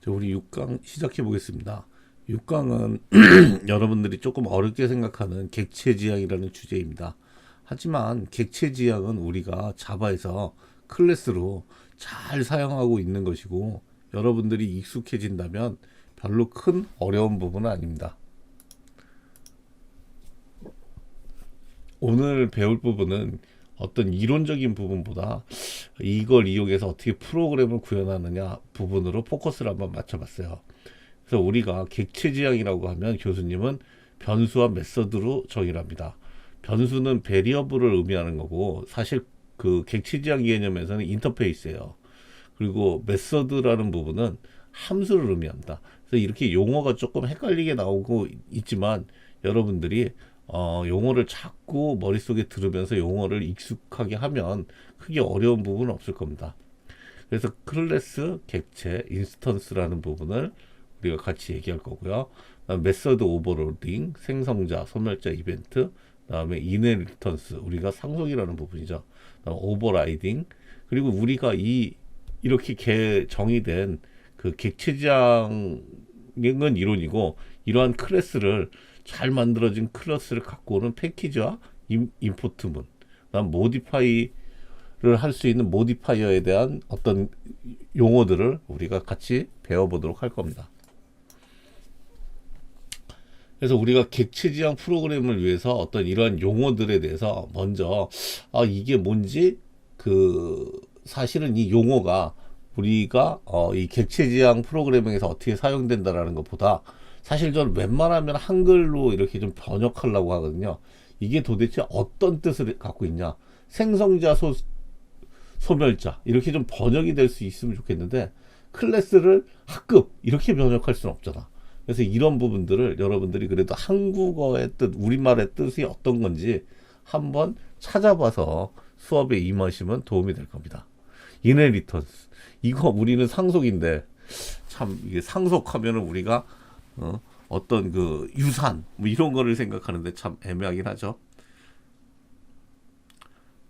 자, 우리 6강 시작해 보겠습니다. 6강은 여러분들이 조금 어렵게 생각하는 객체지향이라는 주제입니다. 하지만 객체지향은 우리가 자바에서 클래스로 잘 사용하고 있는 것이고, 여러분들이 익숙해진다면 별로 큰 어려운 부분은 아닙니다. 오늘 배울 부분은 어떤 이론적인 부분보다 이걸 이용해서 어떻게 프로그램을 구현하느냐 부분으로 포커스를 한번 맞춰봤어요. 그래서 우리가 객체지향이라고 하면 교수님은 변수와 메서드로 정의를 합니다. 변수는 베리어블을 의미하는 거고, 사실 그 객체지향 개념에서는 인터페이스예요. 그리고 메서드라는 부분은 함수를 의미합니다. 그래서 이렇게 용어가 조금 헷갈리게 나오고 있지만, 여러분들이 용어를 자꾸 머릿속에 들으면서 용어를 익숙하게 하면 크게 어려운 부분은 없을 겁니다. 그래서 클래스, 객체, 인스턴스라는 부분을 우리가 같이 얘기할 거고요. 메서드 오버로딩, 생성자, 소멸자 이벤트, 그다음에 이네리턴스, 우리가 상속이라는 부분이죠. 오버라이딩, 그리고 우리가 이렇게 정의된 그 객체지향은 이론이고, 이러한 클래스를 잘 만들어진 클래스를 갖고 오는 패키지와 임포트문, 그다음 모디파이를 할 수 있는 모디파이어에 대한 어떤 용어들을 우리가 같이 배워보도록 할 겁니다. 그래서 우리가 객체지향 프로그램을 위해서 어떤 이러한 용어들에 대해서 먼저 이게 뭔지, 사실은 이 용어가 우리가 이 객체지향 프로그래밍에서 어떻게 사용된다라는 것보다, 사실 저는 웬만하면 한글로 이렇게 좀 번역하려고 하거든요. 이게 도대체 어떤 뜻을 갖고 있냐, 생성자, 소멸자, 이렇게 좀 번역이 될 수 있으면 좋겠는데, 클래스를 학급 이렇게 번역할 수는 없잖아. 그래서 이런 부분들을 여러분들이 그래도 한국어의 뜻, 우리말의 뜻이 어떤 건지 한번 찾아봐서 수업에 임하시면 도움이 될 겁니다. 이네리턴스, 이거 우리는 상속인데, 참 이게 상속하면은 우리가 어떤 그 유산 뭐 이런 거를 생각하는데 참 애매하긴 하죠.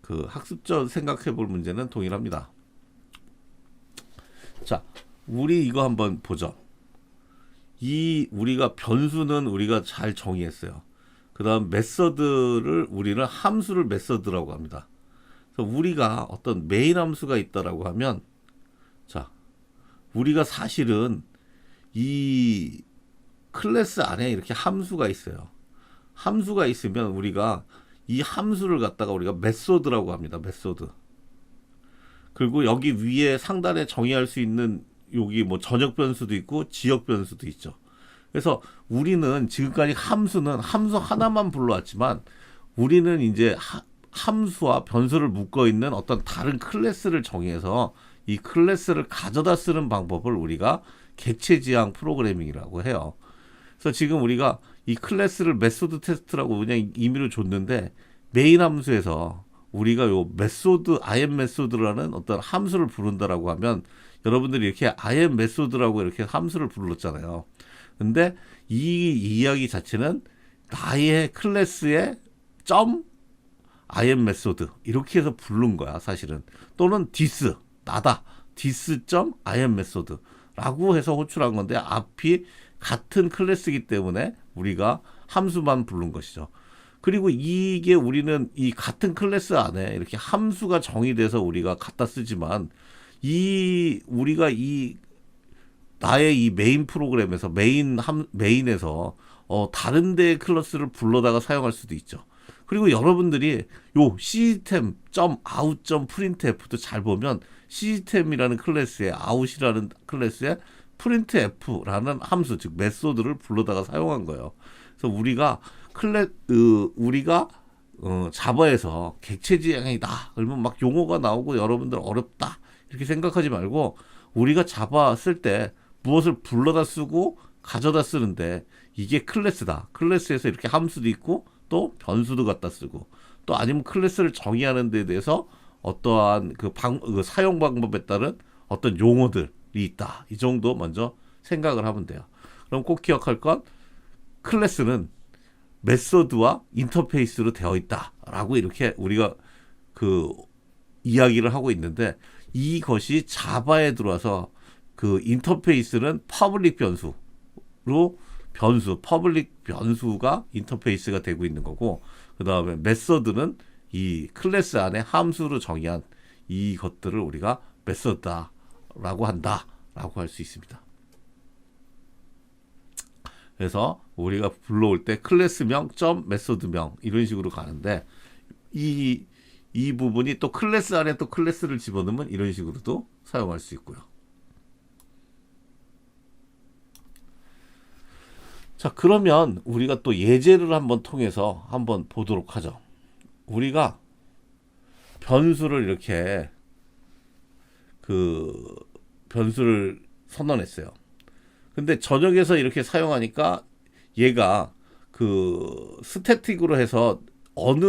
그 학습적 생각해 볼 문제는 동일합니다. 자, 우리 이거 한번 보죠. 우리가 변수는 우리가 잘 정의했어요. 그 다음 메서드를, 우리는 함수를 메서드라고 합니다. 그래서 우리가 어떤 메인 함수가 있다라고 하면, 자, 우리가 사실은 이 클래스 안에 이렇게 함수가 있어요. 함수가 있으면 우리가 이 함수를 갖다가 우리가 메소드라고 합니다. 메소드. 그리고 여기 위에 상단에 정의할 수 있는, 여기 뭐 전역 변수도 있고 지역 변수도 있죠. 그래서 우리는 지금까지 함수는 함수 하나만 불러왔지만, 우리는 이제 함수와 변수를 묶어 있는 어떤 다른 클래스를 정의해서 이 클래스를 가져다 쓰는 방법을 우리가 객체지향 프로그래밍이라고 해요. 그래서 지금 우리가 이 클래스를 메소드 테스트라고 그냥 임의로 줬는데, 메인 함수에서 우리가 요 메소드, IM 메소드라는 어떤 함수를 부른다라고 하면, 여러분들이 이렇게 IM 메소드라고 이렇게 함수를 불렀잖아요. 근데 이 이야기 자체는 나의 클래스의 점 IM 메소드 이렇게 해서 부른 거야, 사실은. 또는 this, 나다, this 점 IM 메소드 라고 해서 호출한 건데, 앞이 같은 클래스이기 때문에 우리가 함수만 부른 것이죠. 그리고 이게 우리는 이 같은 클래스 안에 이렇게 함수가 정의돼서 우리가 갖다 쓰지만, 우리가 나의 이 메인 프로그램에서 메인에서 다른 데의 클래스를 불러다가 사용할 수도 있죠. 그리고 여러분들이 요 system.out.printf도 잘 보면, system이라는 클래스에 out이라는 클래스에 printf라는 함수, 즉 메소드를 불러다가 사용한 거예요. 그래서 우리가 자바에서 객체지향이다 그러면 막 용어가 나오고 여러분들 어렵다 이렇게 생각하지 말고, 우리가 자바 쓸 때 무엇을 불러다 쓰고 가져다 쓰는데, 이게 클래스다. 클래스에서 이렇게 함수도 있고 또 변수도 갖다 쓰고, 또 아니면 클래스를 정의하는 데 대해서 어떠한 그 사용 방법에 따른 어떤 용어들이 있다. 이 정도 먼저 생각을 하면 돼요. 그럼 꼭 기억할 건, 클래스는 메소드와 인터페이스로 되어 있다라고 이렇게 우리가 이야기를 하고 있는데, 이것이 자바에 들어와서 그 인터페이스는 퍼블릭 변수로 퍼블릭 변수가 인터페이스가 되고 있는 거고, 그 다음에 메서드는 이 클래스 안에 함수로 정의한 이것들을 우리가 메서드라고 한다라고 할 수 있습니다. 그래서 우리가 불러올 때 클래스명, 점, 메소드명 이런 식으로 가는데 이 부분이 또 클래스 안에 또 클래스를 집어넣으면 이런 식으로도 사용할 수 있고요. 자, 그러면 우리가 또 예제를 한번 통해서 한번 보도록 하죠. 우리가 변수를 이렇게 그 변수를 선언했어요. 근데 전역에서 이렇게 사용하니까 얘가 그 스태틱으로 해서 어느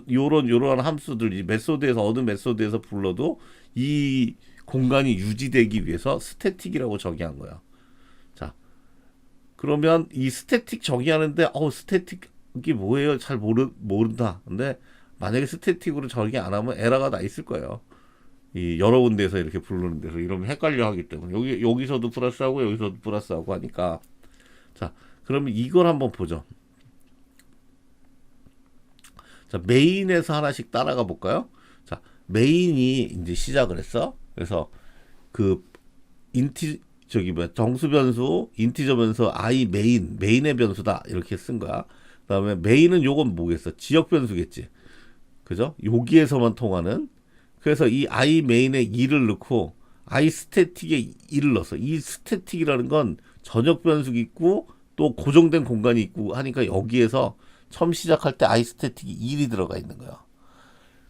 요런 함수들, 메소드에서 어느 메소드에서 불러도 이 공간이 유지되기 위해서 스태틱이라고 정의한 거야. 자, 그러면 이 스태틱 정의하는데 스태틱이 뭐예요? 잘 모른다. 근데 만약에 스태틱으로 정의 안 하면 에러가 나 있을 거예요. 이 여러 군데에서 이렇게 부르는 데서 이러면 헷갈려 하기 때문에 여기서도 플러스하고 여기서도 플러스하고 하니까. 자, 그러면 이걸 한번 보죠. 자, 메인에서 하나씩 따라가 볼까요? 자, 메인이 이제 시작을 했어. 그래서 그 정수 변수, 인티저 변수, i 메인의 변수다 이렇게 쓴 거야. 그다음에 메인은 요건 뭐겠어? 지역 변수겠지. 그죠? 여기에서만 통하는. 그래서 이 i 메인에 2를 넣고 i 스태틱에 2를 넣었어. 이 스태틱이라는 건 전역 변수가 있고 또 고정된 공간이 있고 하니까 여기에서 처음 시작할 때 i 스태틱이 1이 들어가 있는 거야.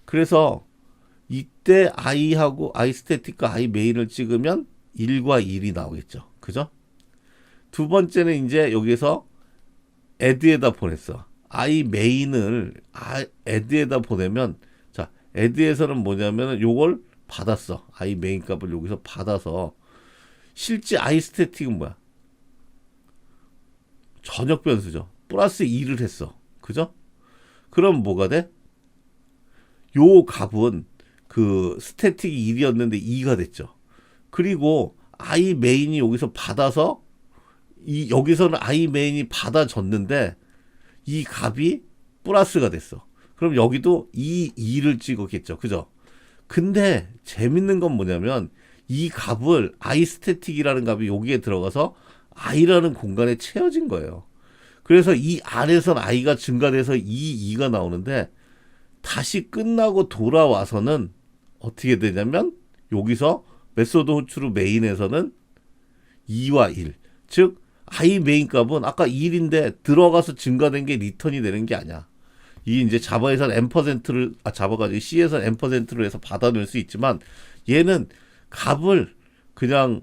그래서 이때 i하고 i 스태틱과 i 메인을 찍으면 1과 1이 나오겠죠. 그죠? 두 번째는 이제 여기서 add에다 보냈어. i 메인을 add에다 보내면, 자, add에서는 뭐냐면은 요걸 받았어. i 메인 값을 여기서 받아서 실제 i 스태틱은 뭐야? 전역 변수죠. 플러스 2를 했어. 그죠? 그럼 뭐가 돼? 요 값은 그 스태틱이 1이었는데 2가 됐죠. 그리고 i 메인이 여기서 받아서 여기서는 i 메인이 받아줬는데 이 값이 플러스가 됐어. 그럼 여기도 2를 찍었겠죠. 그죠? 근데 재밌는 건 뭐냐면 이 값을 i 스태틱이라는 값이 여기에 들어가서 i라는 공간에 채워진 거예요. 그래서 이 안에선 i가 증가돼서 2가 나오는데 다시 끝나고 돌아와서는 어떻게 되냐면 여기서 메소드 호출 메인에서는 2와 1. 즉 i 메인 값은 아까 1인데 들어가서 증가된 게 리턴이 되는 게 아니야. 이 이제 자바에서는 %를 자바가 C에서 %를 해서 받아낼 수 있지만 얘는 값을 그냥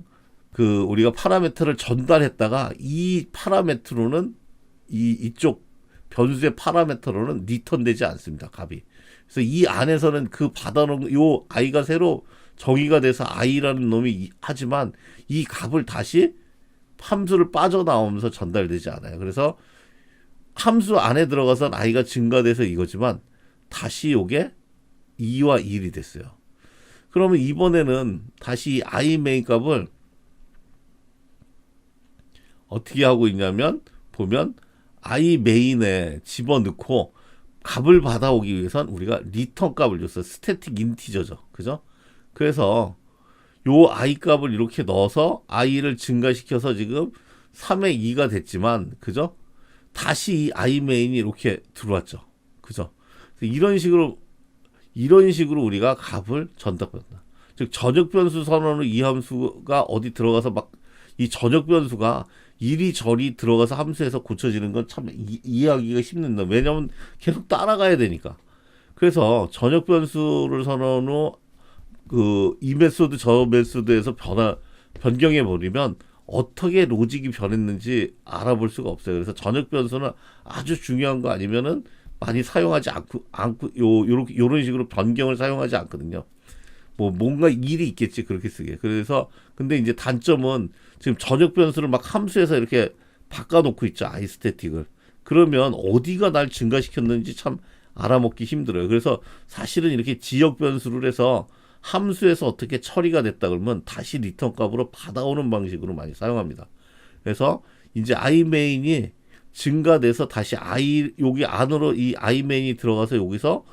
그 우리가 파라미터를 전달했다가 이 파라미터로는 이쪽 변수의 파라미터로는 리턴되지 않습니다. 값이. 그래서 이 안에서는 그 받아놓은 요 i가 새로 정의가 돼서 i라는 놈이 하지만 이 값을 다시 함수를 빠져나오면서 전달되지 않아요. 그래서 함수 안에 들어가선 i가 증가돼서 이거지만 다시 요게 2와 1이 됐어요. 그러면 이번에는 다시 i 메인 값을 어떻게 하고 있냐면 보면 i 메인에 집어넣고 값을 받아오기 위해선 우리가 리턴 값을 줬어. 스태틱 인티저죠. 그죠? 그래서 요 i 값을 이렇게 넣어서 i를 증가시켜서 지금 3의 2가 됐지만, 그죠? 다시 이 i 메인이 이렇게 들어왔죠. 그죠? 이런 식으로 우리가 값을 전달한다. 즉 전역 변수 선언으로 이 함수가 어디 들어가서 막 이 전역 변수가 이리저리 들어가서 함수에서 고쳐지는 건 참 이해하기가 힘든다. 왜냐면 계속 따라가야 되니까. 그래서 전역 변수를 선언 후 이 메소드 저 메소드에서 변경해 버리면 어떻게 로직이 변했는지 알아볼 수가 없어요. 그래서 전역 변수는 아주 중요한 거 아니면은 많이 사용하지 않고 요런 식으로 변경을 사용하지 않거든요. 뭐 뭔가 일이 있겠지 그렇게 쓰게. 그래서 근데 이제 단점은 지금 전역 변수를 막 함수에서 이렇게 바꿔놓고 있죠. i 스태틱을. 그러면 어디가 날 증가시켰는지 참 알아먹기 힘들어요. 그래서 사실은 이렇게 지역 변수를 해서 함수에서 어떻게 처리가 됐다 그러면 다시 리턴 값으로 받아오는 방식으로 많이 사용합니다. 그래서 이제 iMain이 증가돼서 다시 여기 안으로 이 iMain이 들어가서 여기서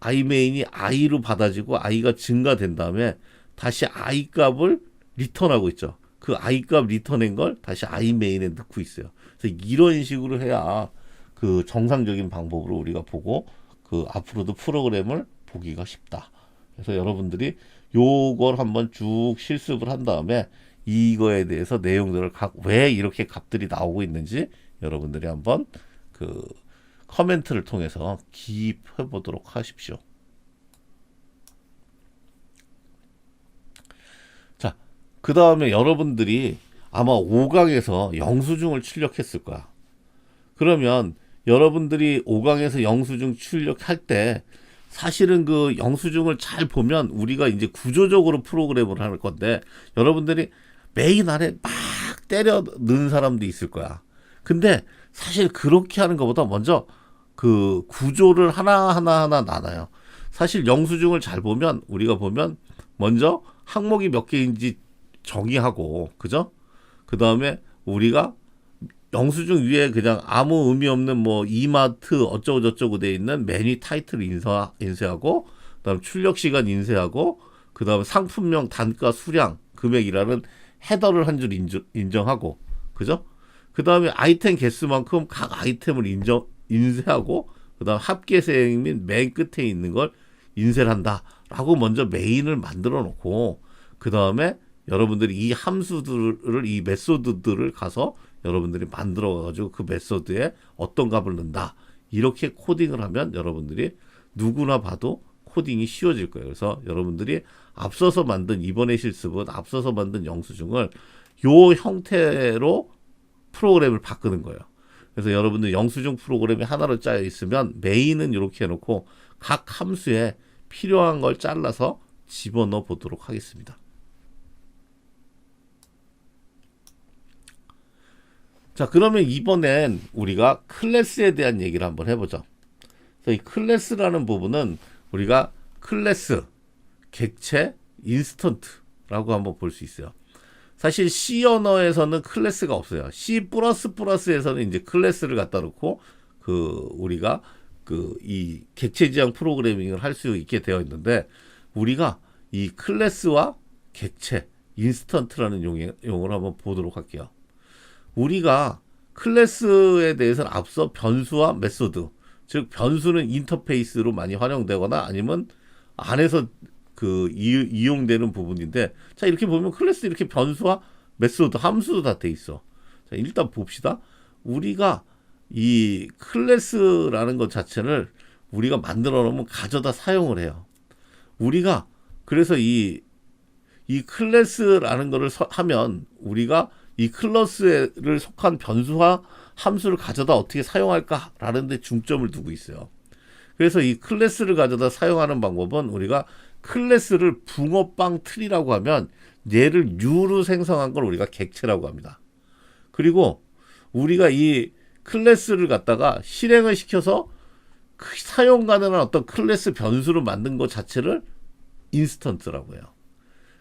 iMain이 i로 받아지고 i가 증가된 다음에 다시 i 값을 리턴하고 있죠. 그 i 값 리턴한 걸 다시 iMain에 넣고 있어요. 그래서 이런 식으로 해야 그 정상적인 방법으로 우리가 보고 그 앞으로도 프로그램을 보기가 쉽다. 그래서 여러분들이 요걸 한번 쭉 실습을 한 다음에 이거에 대해서 내용들을 왜 이렇게 값들이 나오고 있는지 여러분들이 한번 그 커멘트를 통해서 기입해 보도록 하십시오. 자, 그 다음에 여러분들이 아마 5강에서 영수증을 출력했을 거야. 그러면 여러분들이 5강에서 영수증 출력할 때 사실은 그 영수증을 잘 보면 우리가 이제 구조적으로 프로그램을 할 건데 여러분들이 메인 안에 막 때려 넣은 사람도 있을 거야. 근데 사실 그렇게 하는 것보다 먼저 그 구조를 하나하나 나눠요. 사실 영수증을 잘 보면 우리가 보면 먼저 항목이 몇 개인지 정의하고, 그죠? 그 다음에 우리가 영수증 위에 그냥 아무 의미 없는 뭐 이마트 어쩌고 저쩌고 돼 있는 메뉴 타이틀 인쇄하고, 그다음 출력 시간 인쇄하고, 그다음 상품명 단가 수량 금액이라는 헤더를 한 줄 인정하고, 그죠? 그다음에 아이템 개수만큼 각 아이템을 인쇄하고, 그다음 합계세행 및 맨 끝에 있는 걸 인쇄를 한다라고 먼저 메인을 만들어 놓고, 그다음에 여러분들이 이 함수들을, 이 메소드들을 가서 여러분들이 만들어 가지고 그 메소드에 어떤 값을 넣는다, 이렇게 코딩을 하면 여러분들이 누구나 봐도 코딩이 쉬워질 거예요. 그래서 여러분들이 앞서서 만든, 이번에 실습은 앞서서 만든 영수증을 요 형태로 프로그램을 바꾸는 거예요. 그래서 여러분들 영수증 프로그램이 하나로 짜여 있으면 메인은 이렇게 해놓고 각 함수에 필요한 걸 잘라서 집어넣어 보도록 하겠습니다. 자, 그러면 이번엔 우리가 클래스에 대한 얘기를 한번 해보죠. 그래서 이 클래스라는 부분은 우리가 클래스, 객체, 인스턴트라고 한번 볼 수 있어요. 사실 C 언어에서는 클래스가 없어요. C++에서는 이제 클래스를 갖다 놓고 우리가 이 객체 지향 프로그래밍을 할 수 있게 되어 있는데, 우리가 이 클래스와 객체, 인스턴트라는 용어를 한번 보도록 할게요. 우리가 클래스에 대해서는 앞서 변수와 메소드, 즉 변수는 인터페이스로 많이 활용되거나 아니면 안에서 이용되는 부분인데, 자, 이렇게 보면 클래스 이렇게 변수와 메소드, 함수도 다 돼 있어. 자, 일단 봅시다. 우리가 이 클래스라는 것 자체를 우리가 만들어 놓으면 가져다 사용을 해요. 우리가 그래서 이 클래스라는 거를 하면 우리가 이 클래스를 속한 변수와 함수를 가져다 어떻게 사용할까라는 데 중점을 두고 있어요. 그래서 이 클래스를 가져다 사용하는 방법은 우리가 클래스를 붕어빵 틀이라고 하면 얘를 U로 생성한 걸 우리가 객체라고 합니다. 그리고 우리가 이 클래스를 갖다가 실행을 시켜서 사용 가능한 어떤 클래스 변수를 만든 것 자체를 인스턴트라고 해요.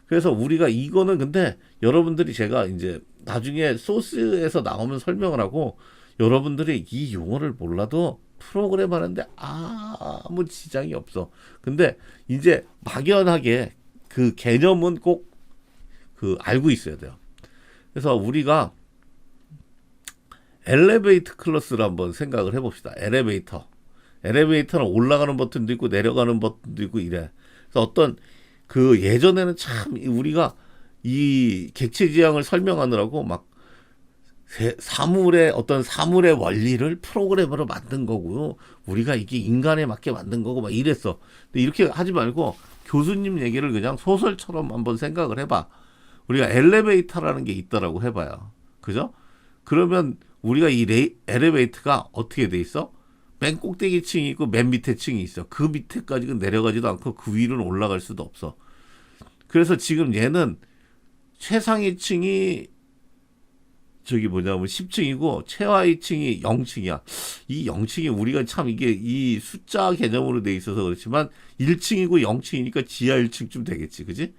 그래서 우리가 이거는 근데 여러분들이 제가 이제 나중에 소스에서 나오면 설명을 하고, 여러분들이 이 용어를 몰라도 프로그램 하는데 아무 지장이 없어. 근데 이제 막연하게 그 개념은 꼭 알고 있어야 돼요. 그래서 우리가 엘리베이터 클래스를 한번 생각을 해봅시다. 엘리베이터는 올라가는 버튼도 있고 내려가는 버튼도 있고 이래. 그래서 어떤 예전에는 참 우리가 이 객체 지향을 설명하느라고 막 사물의 원리를 프로그램으로 만든 거고요. 우리가 이게 인간에 맞게 만든 거고 막 이랬어. 근데 이렇게 하지 말고 교수님 얘기를 그냥 소설처럼 한번 생각을 해봐. 우리가 엘리베이터라는 게 있다라고 해봐요. 그죠? 그러면 우리가 이 엘리베이터가 어떻게 돼 있어? 맨 꼭대기 층이 있고 맨 밑에 층이 있어. 그 밑에까지는 내려가지도 않고 그 위로는 올라갈 수도 없어. 그래서 지금 얘는 최상위 층이 저기 뭐냐면 10층이고 최하위층이 0층이야. 이 0층이 우리가 참 이게 이 숫자 개념으로 돼 있어서 그렇지만 1층이고 0층이니까 지하 1층쯤 되겠지. 그지?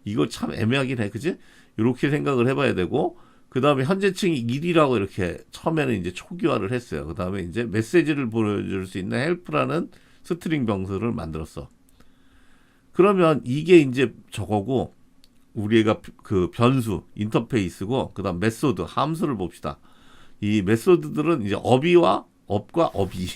이거 참 애매하긴 해. 그지? 이렇게 생각을 해봐야 되고 그 다음에 현재층이 1이라고 이렇게 처음에는 이제 초기화를 했어요. 그 다음에 이제 메시지를 보여줄 수 있는 헬프라는 스트링 병수를 만들었어. 그러면 이게 이제 저거고 우리가 그 변수 인터페이스고 그 다음 메소드 함수를 봅시다. 이 메소드들은 이제 업이와 업과 업이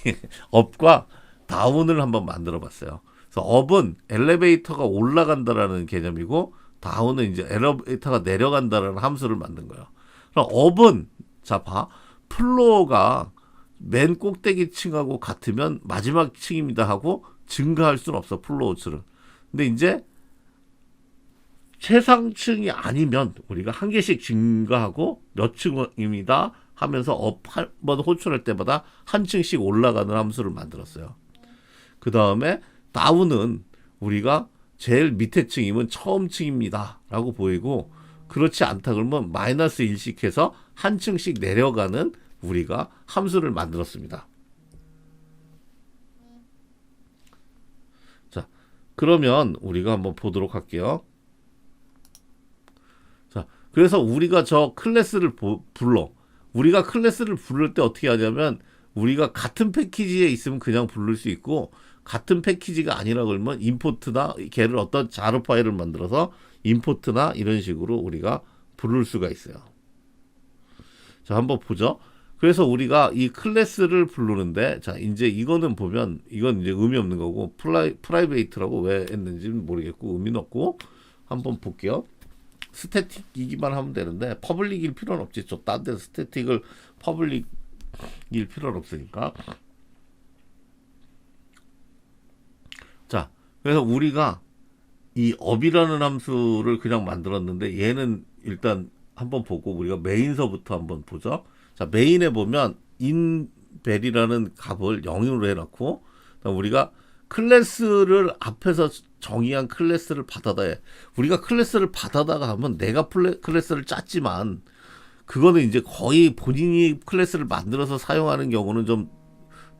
업과 다운을 한번 만들어 봤어요. 그래서 업은 엘리베이터가 올라간다라는 개념이고 다운은 이제 엘리베이터가 내려간다라는 함수를 만든 거예요. 그럼 업은 자 봐. 플로어가 맨 꼭대기 층하고 같으면 마지막 층입니다 하고 증가할 수는 없어. 플로어층은. 근데 이제 최상층이 아니면 우리가 한 개씩 증가하고 몇 층입니다 하면서 업 한 번 호출할 때마다 한 층씩 올라가는 함수를 만들었어요. 그 다음에 다운은 우리가 제일 밑에 층이면 처음 층입니다 라고 보이고 그렇지 않다 그러면 마이너스 1씩 해서 한 층씩 내려가는 우리가 함수를 만들었습니다. 자, 그러면 우리가 한번 보도록 할게요. 자, 그래서 우리가 저 클래스를 불러. 우리가 클래스를 부를 때 어떻게 하냐면 우리가 같은 패키지에 있으면 그냥 부를 수 있고 같은 패키지가 아니라 그러면 임포트나 걔를 어떤 자료 파일을 만들어서 임포트나 이런 식으로 우리가 부를 수가 있어요. 자, 한번 보죠. 그래서 우리가 이 클래스를 부르는데 자, 이제 이거는 보면 이건 이제 의미 없는 거고 프라이베이트라고 왜 했는지는 모르겠고 의미는 없고 한번 볼게요. 스태틱이기만 하면 되는데 퍼블릭일 필요는 없지. 저 딴 데서 스태틱을 퍼블릭일 필요는 없으니까. 자, 그래서 우리가 이 업이라는 함수를 그냥 만들었는데 얘는 일단 한번 보고 우리가 메인서부터 한번 보죠. 자, 메인에 보면 inval이라는 값을 0으로 해놓고 우리가 클래스를 앞에서 정의한 클래스를 받아다 해. 우리가 클래스를 받아다가 하면 내가 클래스를 짰지만 그거는 이제 거의 본인이 클래스를 만들어서 사용하는 경우는 좀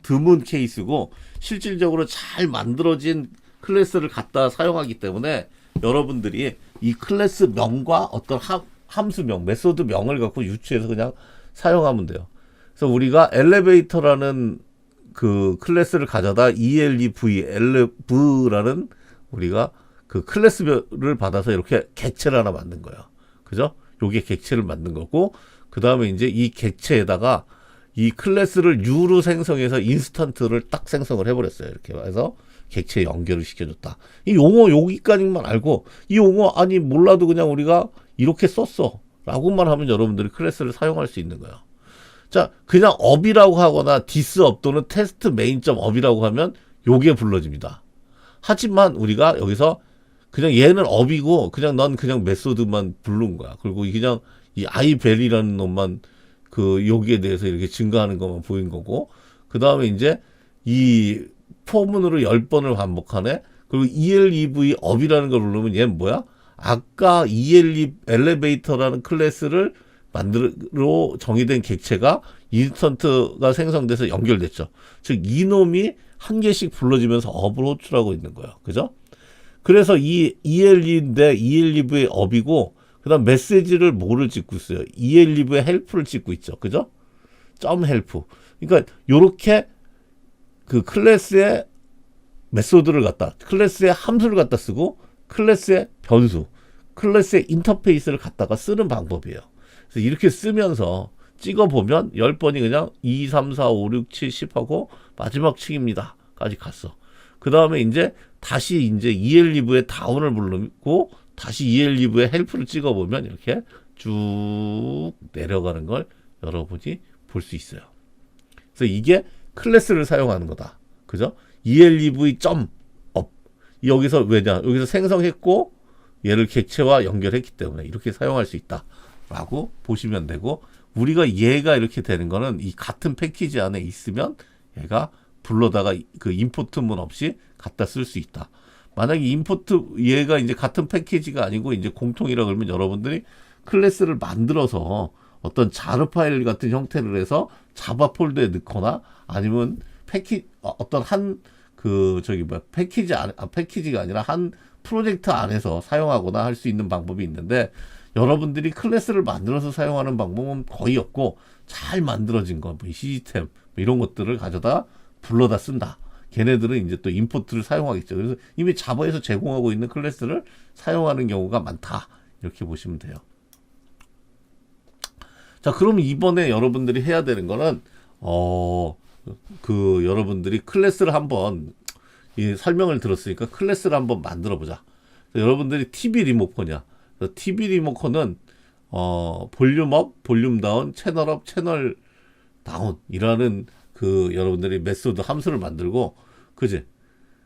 드문 케이스고 실질적으로 잘 만들어진 클래스를 갖다 사용하기 때문에 여러분들이 이 클래스 명과 어떤 함수명, 메소드 명을 갖고 유추해서 그냥 사용하면 돼요. 그래서 우리가 엘리베이터라는 그 클래스를 가져다 elev라는 우리가 그 클래스를 받아서 이렇게 객체를 하나 만든 거예요. 그죠? 요게 객체를 만든 거고 그 다음에 이제 이 객체에다가 이 클래스를 U로 생성해서 인스턴트를 딱 생성을 해버렸어요. 이렇게 해서 객체에 연결을 시켜줬다. 이 용어 여기까지만 알고 이 용어 아니 몰라도 그냥 우리가 이렇게 썼어 라고만 하면 여러분들이 클래스를 사용할 수 있는 거예요. 자, 그냥 업이라고 하거나 디스업 또는 테스트 메인.업이라고 하면 요게 불러집니다. 하지만 우리가 여기서 그냥 얘는 업이고 그냥 넌 그냥 메소드만 부른 거야. 그리고 그냥 이 iVary라는 놈만 그 여기에 대해서 이렇게 증가하는 것만 보인 거고 그 다음에 이제 이 포문으로 10번을 반복하네. 그리고 ELEV 업이라는 걸 부르면 얘는 뭐야? 아까 엘리베이터라는 클래스를 만들어 정의된 객체가 인스턴트가 생성돼서 연결됐죠. 즉 이놈이 한 개씩 불러지면서 업을 호출하고 있는 거예요. 그죠? 그래서 이 ELE인데 ELEV의 업이고 그다음 메시지를 뭐를 찍고 있어요? ELEV의 헬프를 찍고 있죠. 그죠? 점 헬프. 그러니까 요렇게 그 클래스의 메소드를 갖다 클래스의 함수를 갖다 쓰고 클래스의 변수 클래스의 인터페이스를 갖다가 쓰는 방법이에요. 그래서 이렇게 쓰면서 찍어보면 10번이 그냥 2, 3, 4, 5, 6, 7, 10 하고 마지막 층입니다. 까지 갔어. 그 다음에 이제 다시 이제 ELEV의 다운을 부르고 다시 ELEV의 헬프를 찍어보면 이렇게 쭉 내려가는 걸 여러분이 볼 수 있어요. 그래서 이게 클래스를 사용하는 거다. 그죠? ELEV 점 업. 여기서 왜냐? 여기서 생성했고 얘를 객체와 연결했기 때문에 이렇게 사용할 수 있다. 라고 보시면 되고 우리가 얘가 이렇게 되는 거는 이 같은 패키지 안에 있으면 얘가 불러다가 그 임포트문 없이 갖다 쓸 수 있다. 만약에 임포트 얘가 이제 같은 패키지가 아니고 이제 공통이라 그러면 여러분들이 클래스를 만들어서 어떤 자르 파일 같은 형태를 해서 자바 폴더에 넣거나 아니면 어떤 패키지가 아니라 한 프로젝트 안에서 사용하거나 할 수 있는 방법이 있는데, 여러분들이 클래스를 만들어서 사용하는 방법은 거의 없고, 잘 만들어진 거, 시스템 이런 것들을 가져다 불러다 쓴다. 걔네들은 이제 또 임포트를 사용하겠죠. 그래서 이미 자바에서 제공하고 있는 클래스를 사용하는 경우가 많다. 이렇게 보시면 돼요. 자, 그럼 이번에 여러분들이 해야 되는 거는 여러분들이 클래스를 한번 이 설명을 들었으니까 클래스를 한번 만들어 보자. 여러분들이 TV 리모컨이야. TV 리모컨은 볼륨업, 볼륨 다운, 채널업, 채널 다운이라는 여러분들이 메소드 함수를 만들고, 그지?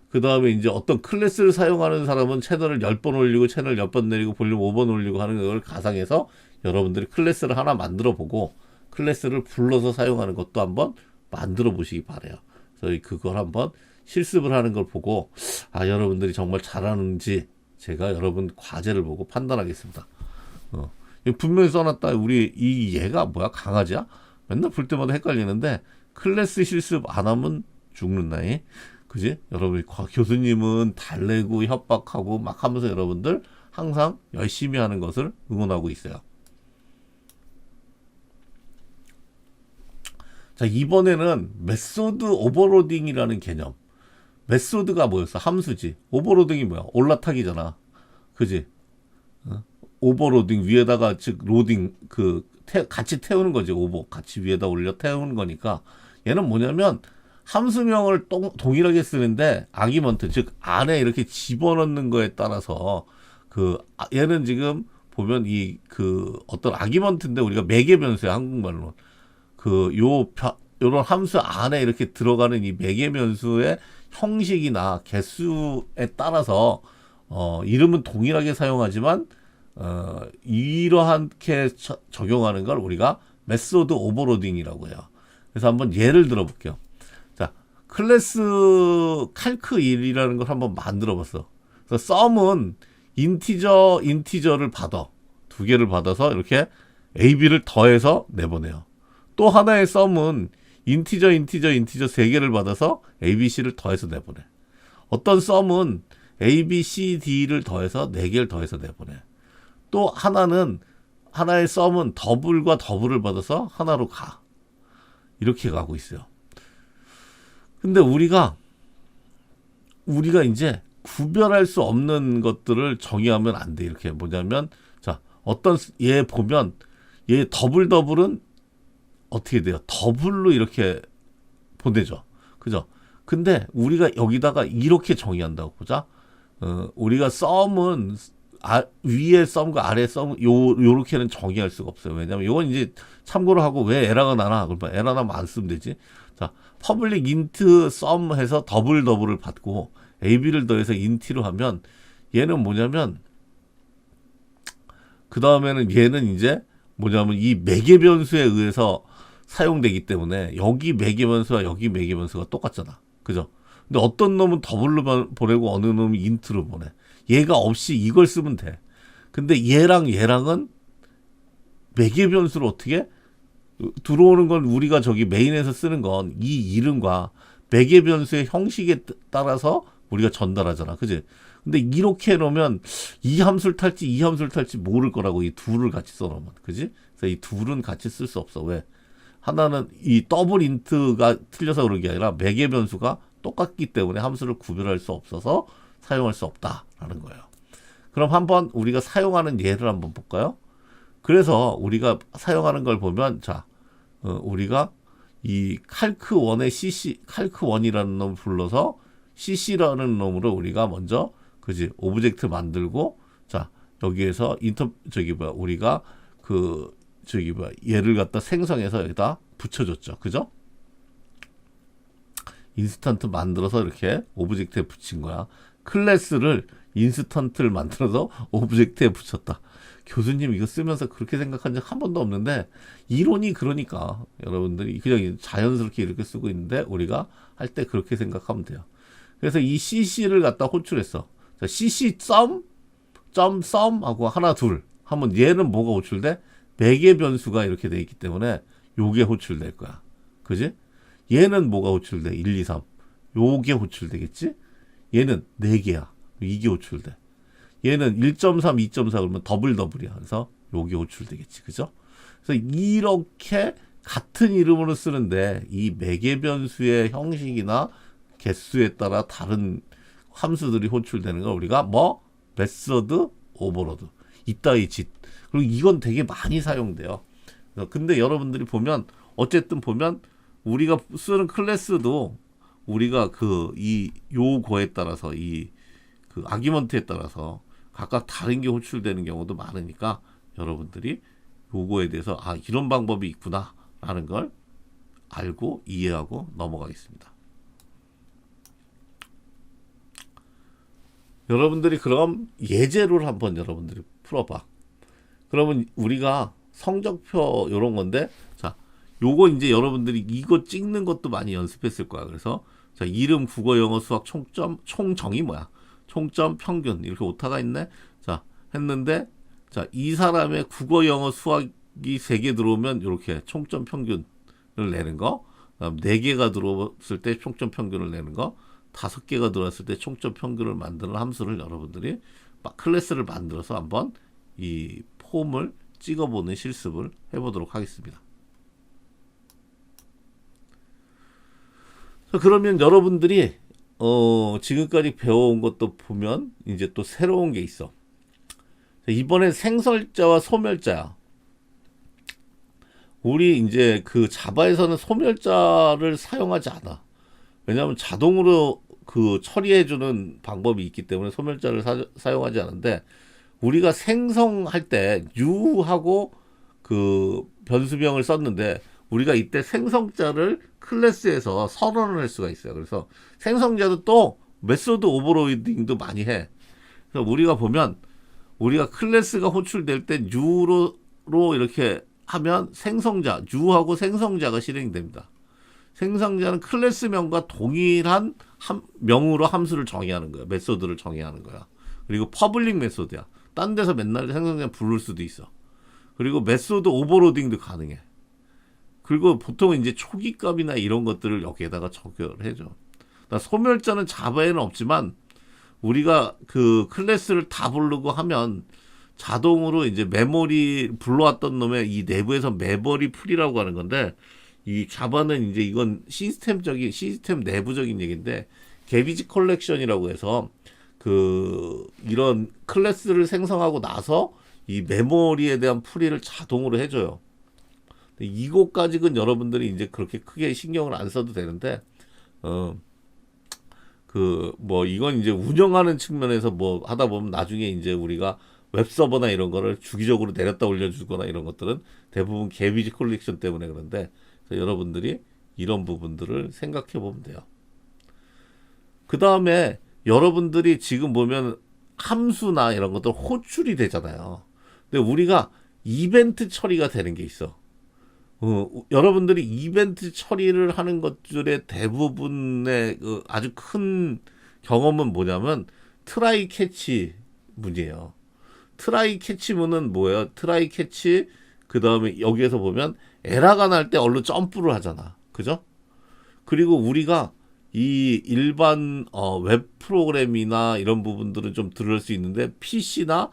그 다음에 이제 어떤 클래스를 사용하는 사람은 채널을 10번 올리고 채널 10번 내리고 볼륨 5번 올리고 하는 걸 가상해서 여러분들이 클래스를 하나 만들어 보고, 클래스를 불러서 사용하는 것도 한번 만들어 보시기 바래요. 그래서 그걸 한번 실습을 하는 걸 보고, 여러분들이 정말 잘하는지 제가 여러분 과제를 보고 판단하겠습니다. 분명히 써놨다. 우리 얘가 뭐야? 강아지야? 맨날 볼 때마다 헷갈리는데, 클래스 실습 안 하면 죽는다이. 그지? 여러분, 교수님은 달래고 협박하고 막 하면서 여러분들 항상 열심히 하는 것을 응원하고 있어요. 자, 이번에는 메소드 오버로딩이라는 개념. 메소드가 뭐였어? 함수지. 오버로딩이 뭐야? 올라타기잖아. 그지? 오버로딩 위에다가 즉 로딩 같이 태우는 거지. 같이 위에다 올려 태우는 거니까, 얘는 뭐냐면 함수명을 동일하게 쓰는데 아기먼트 즉 안에 이렇게 집어넣는 거에 따라서 얘는 지금 보면 어떤 아기먼트인데 우리가 매개 변수야, 한국말로. 요런 함수 안에 이렇게 들어가는 이 매개 변수의 형식이나 개수에 따라서 이름은 동일하게 사용하지만 이러한게 적용하는 걸 우리가 메소드 오버로딩이라고 해요. 그래서 한번 예를 들어 볼게요. 자, 클래스 칼크 1이라는 걸 한번 만들어 봤어. 그래서 썸은 인티저를 받아. 두 개를 받아서 이렇게 AB를 더해서 내보내요. 또 하나의 썸은 인티저 세 개를 받아서 ABC를 더해서 내보내. 어떤 썸은 ABCD를 더해서 네 개를 더해서 내보내. 또 하나의 썸은 더블과 더블을 받아서 하나로 가. 이렇게 가고 있어요. 근데 우리가 이제 구별할 수 없는 것들을 정의하면 안 돼. 이렇게 뭐냐면, 자, 얘 보면, 얘 더블은 어떻게 돼요? 더블로 이렇게 보내죠. 그죠? 근데 우리가 여기다가 이렇게 정의한다고 보자. 우리가 썸은 위에 썸과 아래 썸 요렇게는 정의할 수가 없어요. 왜냐면 이건 이제 참고로 하고, 왜 에러가 나나? 그러면 에러 나면 안 쓰면 되지. 자, 퍼블릭 인트 썸 해서 더블을 받고 AB를 더해서 인티로 하면, 얘는 뭐냐면, 그 다음에는 얘는 이제 뭐냐면 이 매개 변수에 의해서 사용되기 때문에 여기 매개 변수와 여기 매개 변수가 똑같잖아. 그죠? 근데 어떤 놈은 더블로 보내고 어느 놈은 인트로 보내. 얘가 없이 이걸 쓰면 돼. 근데 얘랑은 매개 변수를 어떻게 들어오는 건, 우리가 저기 메인에서 쓰는 건 이 이름과 매개 변수의 형식에 따라서 우리가 전달하잖아. 그지? 근데 이렇게 해놓으면 이 함수를 탈지 모를 거라고, 이 둘을 같이 써놓으면. 그지? 그래서 이 둘은 같이 쓸 수 없어. 왜? 하나는 이 더블 인트가 틀려서 그런 게 아니라 매개 변수가 똑같기 때문에 함수를 구별할 수 없어서 사용할 수 없다라는 거예요. 그럼 한번 우리가 사용하는 예를 한번 볼까요? 그래서 우리가 사용하는 걸 보면, 자, 우리가 이 칼크1의 칼크1이라는 놈을 불러서 CC라는 놈으로 우리가 먼저, 그지, 오브젝트 만들고, 자, 여기에서 우리가 얘를 갖다 생성해서 여기다 붙여줬죠. 그죠? 인스턴트 만들어서 이렇게 오브젝트에 붙인 거야. 클래스를 인스턴트를 만들어서 오브젝트에 붙였다. 교수님 이거 쓰면서 그렇게 생각한 적 한 번도 없는데, 이론이 그러니까 여러분들이 그냥 자연스럽게 이렇게 쓰고 있는데, 우리가 할 때 그렇게 생각하면 돼요. 그래서 이 CC를 갖다 호출했어. 자, CC 썸 하고 하나 둘 하면 얘는 뭐가 호출돼? 매개 변수가 이렇게 돼 있기 때문에 요게 호출될 거야. 그지? 얘는 뭐가 호출돼? 1, 2, 3. 요게 호출되겠지? 얘는 4개야. 이게 호출돼. 얘는 1.3, 2.4 그러면 더블이야. 그래서 요게 호출되겠지. 그죠? 그래서 이렇게 같은 이름으로 쓰는데 이 매개 변수의 형식이나 개수에 따라 다른 함수들이 호출되는 걸 우리가 뭐? 메서드 오버로드. 이따위 짓. 그리고 이건 되게 많이 사용돼요. 근데 여러분들이 보면 어쨌든 보면 우리가 쓰는 클래스도 우리가 이 요거에 따라서 그 아기먼트에 따라서 각각 다른 게 호출되는 경우도 많으니까 여러분들이 요거에 대해서 이런 방법이 있구나 라는 걸 알고 이해하고 넘어가겠습니다. 여러분들이 그럼 예제를 한번 여러분들이 풀어봐. 그러면 우리가 성적표 요런 건데, 자, 요거 이제 여러분들이 이거 찍는 것도 많이 연습했을 거야. 그래서 자, 이름, 국어, 영어, 수학 총점, 총정이 뭐야? 총점, 평균 이렇게 오타가 있네. 자, 했는데 자, 이 사람의 국어, 영어, 수학이 3개 들어오면 이렇게 총점 평균을 내는 거. 그다음 4개가 들어왔을 때 총점 평균을 내는 거. 5개가 들어왔을 때 총점 평균을 만드는 함수를 여러분들이 클래스를 만들어서 한번 이 폼을 찍어보는 실습을 해보도록 하겠습니다. 그러면 여러분들이 지금까지 배워온 것도 보면 이제 또 새로운 게 있어. 이번엔 생설자와 소멸자야. 우리 이제 그 자바에서는 소멸자를 사용하지 않아. 왜냐하면 자동으로 그 처리해주는 방법이 있기 때문에 소멸자를 사용하지 않는데, 우리가 생성할 때 new하고 그 변수명을 썼는데 우리가 이때 생성자를 클래스에서 선언을 할 수가 있어요. 그래서 생성자도 또 메소드 오버로딩도 많이 해. 그래서 우리가 보면 우리가 클래스가 호출될 때 new로 이렇게 하면 생성자, new하고 생성자가 실행이 됩니다. 생성자는 클래스명과 동일한 명으로 함수를 정의하는 거야. 메소드를 정의하는 거야. 그리고 퍼블릭 메소드야. 딴 데서 맨날 생성자 부를 수도 있어. 그리고 메소드 오버로딩도 가능해. 그리고 보통 이제 초기값이나 이런 것들을 여기에다가 적용을 해줘. 소멸자는 자바에는 없지만 우리가 그 클래스를 다 부르고 하면 자동으로 이제 메모리 불러왔던 놈의 이 내부에서 메모리 풀이라고 하는 건데, 이 자바는 이제 이건 시스템 내부적인 얘기인데, 개비지 컬렉션이라고 해서 이런 클래스를 생성하고 나서 이 메모리에 대한 풀이를 자동으로 해줘요. 이것까지는 여러분들이 이제 그렇게 크게 신경을 안 써도 되는데, 이건 이제 운영하는 측면에서 뭐 하다 보면 나중에 이제 우리가 웹서버나 이런 거를 주기적으로 내렸다 올려주거나 이런 것들은 대부분 개비지 컬렉션 때문에 그런데, 여러분들이 이런 부분들을 생각해 보면 돼요. 그 다음에 여러분들이 지금 보면 함수나 이런 것들 호출이 되잖아요. 근데 우리가 이벤트 처리가 되는 게 있어. 여러분들이 이벤트 처리를 하는 것들의 대부분의 아주 큰 경험은 뭐냐면 트라이 캐치 문이에요. 트라이 캐치 문은 뭐예요? 트라이 캐치, 그 다음에 여기에서 보면 에러가 날 때 얼른 점프를 하잖아. 그죠? 그리고 우리가 이 일반 웹 프로그램이나 이런 부분들은 좀 들을 수 있는데, PC나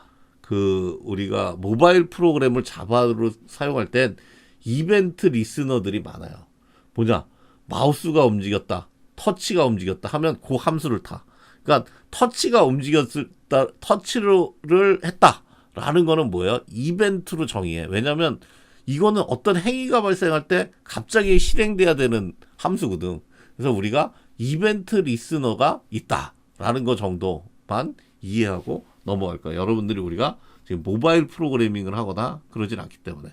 우리가 모바일 프로그램을 자바로 사용할 땐 이벤트 리스너들이 많아요. 뭐냐? 마우스가 움직였다, 터치가 움직였다 하면 그 함수를 타. 그러니까 터치가 움직였다, 터치를 했다라는 거는 뭐예요? 이벤트로 정의해. 왜냐면 이거는 어떤 행위가 발생할 때 갑자기 실행돼야 되는 함수거든. 그래서 우리가 이벤트 리스너가 있다라는 거 정도만 이해하고 넘어갈 거예요. 여러분들이 우리가 지금 모바일 프로그래밍을 하거나 그러진 않기 때문에.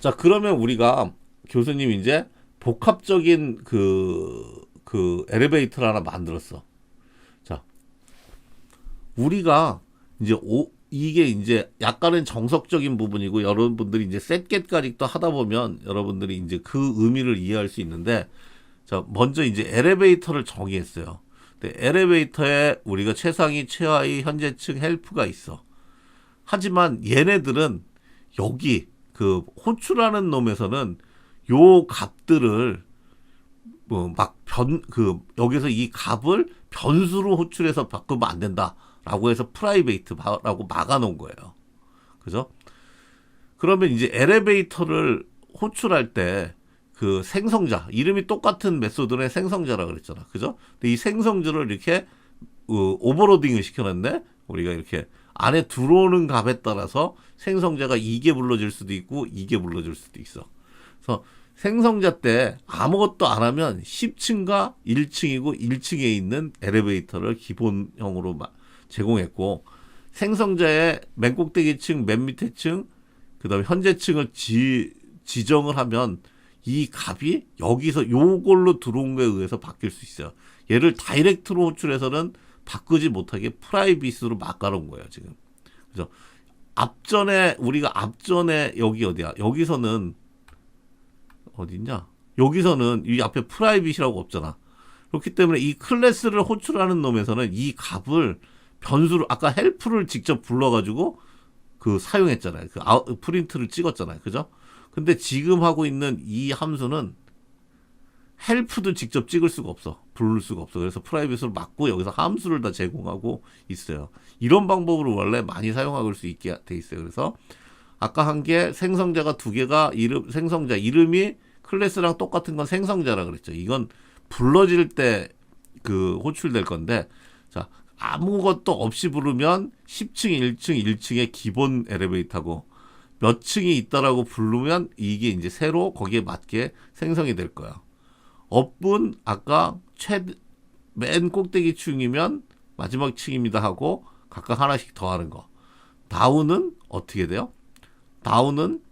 자, 그러면 우리가 교수님 이제 복합적인 엘리베이터를 하나 만들었어. 자, 우리가 이제 이게 이제 약간은 정석적인 부분이고, 여러분들이 이제 셋겟까지 또 하다 보면 여러분들이 이제 그 의미를 이해할 수 있는데, 자, 먼저 이제 엘리베이터를 정의했어요. 근데 엘리베이터에 우리가 최상위, 최하위, 현재층, 헬프가 있어. 하지만 얘네들은 여기 그 호출하는 놈에서는 요 값들을 뭐 막 여기서 이 값을 변수로 호출해서 바꾸면 안 된다라고 해서 프라이베이트라고 막아놓은 거예요. 그죠? 그러면 이제 엘리베이터를 호출할 때 그 생성자, 이름이 똑같은 메소드의 생성자라 그랬잖아. 그죠? 근데 이 생성자를 이렇게 오버로딩을 시켜놨네? 우리가 이렇게 안에 들어오는 값에 따라서 생성자가 이게 불러질 수도 있고 이게 불러질 수도 있어. 그래서 생성자 때 아무것도 안 하면 10층과 1층이고 1층에 있는 엘리베이터를 기본형으로 제공했고, 생성자의 맨 꼭대기 층, 맨 밑에 층, 그 다음에 현재 층을 지정을 하면 이 값이 여기서 요걸로 들어온 거에 의해서 바뀔 수 있어요. 얘를 다이렉트로 호출해서는 바꾸지 못하게 프라이빗으로 막아놓은 거예요, 지금. 그래서 우리가 앞전에 여기 어디야? 여기서는 어딨냐? 여기서는 이 앞에 프라이빗이라고 없잖아. 그렇기 때문에 이 클래스를 호출하는 놈에서는 이 값을 변수로, 아까 헬프를 직접 불러가지고 사용했잖아요. 프린트를 찍었잖아요. 그죠? 근데 지금 하고 있는 이 함수는 헬프도 직접 찍을 수가 없어. 부를 수가 없어. 그래서 프라이빗을 막고 여기서 함수를 다 제공하고 있어요. 이런 방법으로 원래 많이 사용할 수 있게 돼 있어요. 그래서 아까 한 게 생성자가 두 개가 생성자 이름이 클래스랑 똑같은 건 생성자라 그랬죠. 이건 불러질 때 호출될 건데, 자, 아무것도 없이 부르면 10층, 1층, 1층의 기본 엘리베이터고, 몇 층이 있다라고 부르면 이게 이제 새로 거기에 맞게 생성이 될 거야. 업은 아까 맨 꼭대기 층이면 마지막 층입니다 하고 각각 하나씩 더하는 거. 다운은 어떻게 돼요? 다운은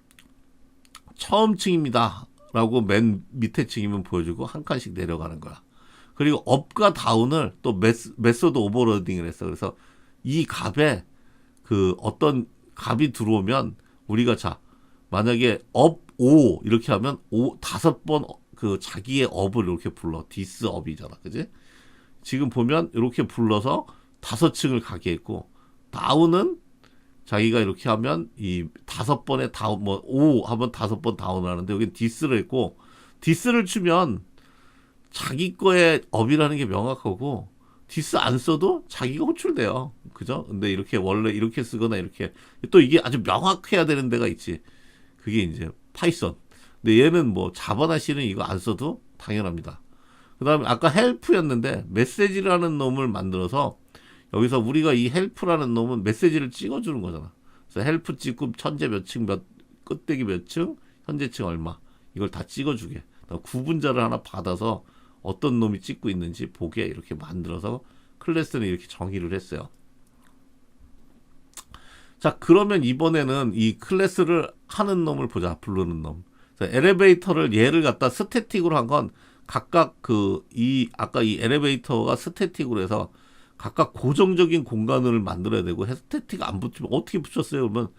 처음 층입니다 라고 맨 밑에 층이면 보여주고 한 칸씩 내려가는 거야. 그리고 업과 다운을 또 메소드 오버로딩을 했어. 그래서 이 값에 어떤 값이 들어오면 우리가 만약에 업 5 이렇게 하면 5번 자기의 업을 이렇게 불러. 디스 업이잖아. 그지? 지금 보면 이렇게 불러서 5층을 가게 했고, 다운은 자기가 이렇게 하면 이 5번에 다운, 5 하면 5번 다운을 하는데, 여기 디스를 했고, 디스를 치면 자기 거의 업이라는 게 명확하고, 디스 안 써도 자기가 호출돼요. 그죠? 근데 이렇게 원래 이렇게 쓰거나 이렇게, 또 이게 아주 명확해야 되는 데가 있지. 그게 이제 파이썬. 근데 얘는 자바나 C는 이거 안 써도 당연합니다. 그 다음에 아까 헬프였는데 메시지라는 놈을 만들어서 여기서 우리가 이 헬프라는 놈은 메시지를 찍어주는 거잖아. 그래서 헬프 찍고 천재 몇 층, 끝대기 몇 층, 현재 층 얼마. 이걸 다 찍어주게. 구분자를 하나 받아서 어떤 놈이 찍고 있는지 보게 이렇게 만들어서 클래스는 이렇게 정의를 했어요. 자, 그러면 이번에는 이 클래스를 하는 놈을 보자. 부르는 놈. 엘리베이터를 얘를 갖다 스태틱으로 한 건 각각 아까 이 엘리베이터가 스태틱으로 해서 각각 고정적인 공간을 만들어야 되고, 스태틱 안 붙이면 어떻게 붙였어요? 그러면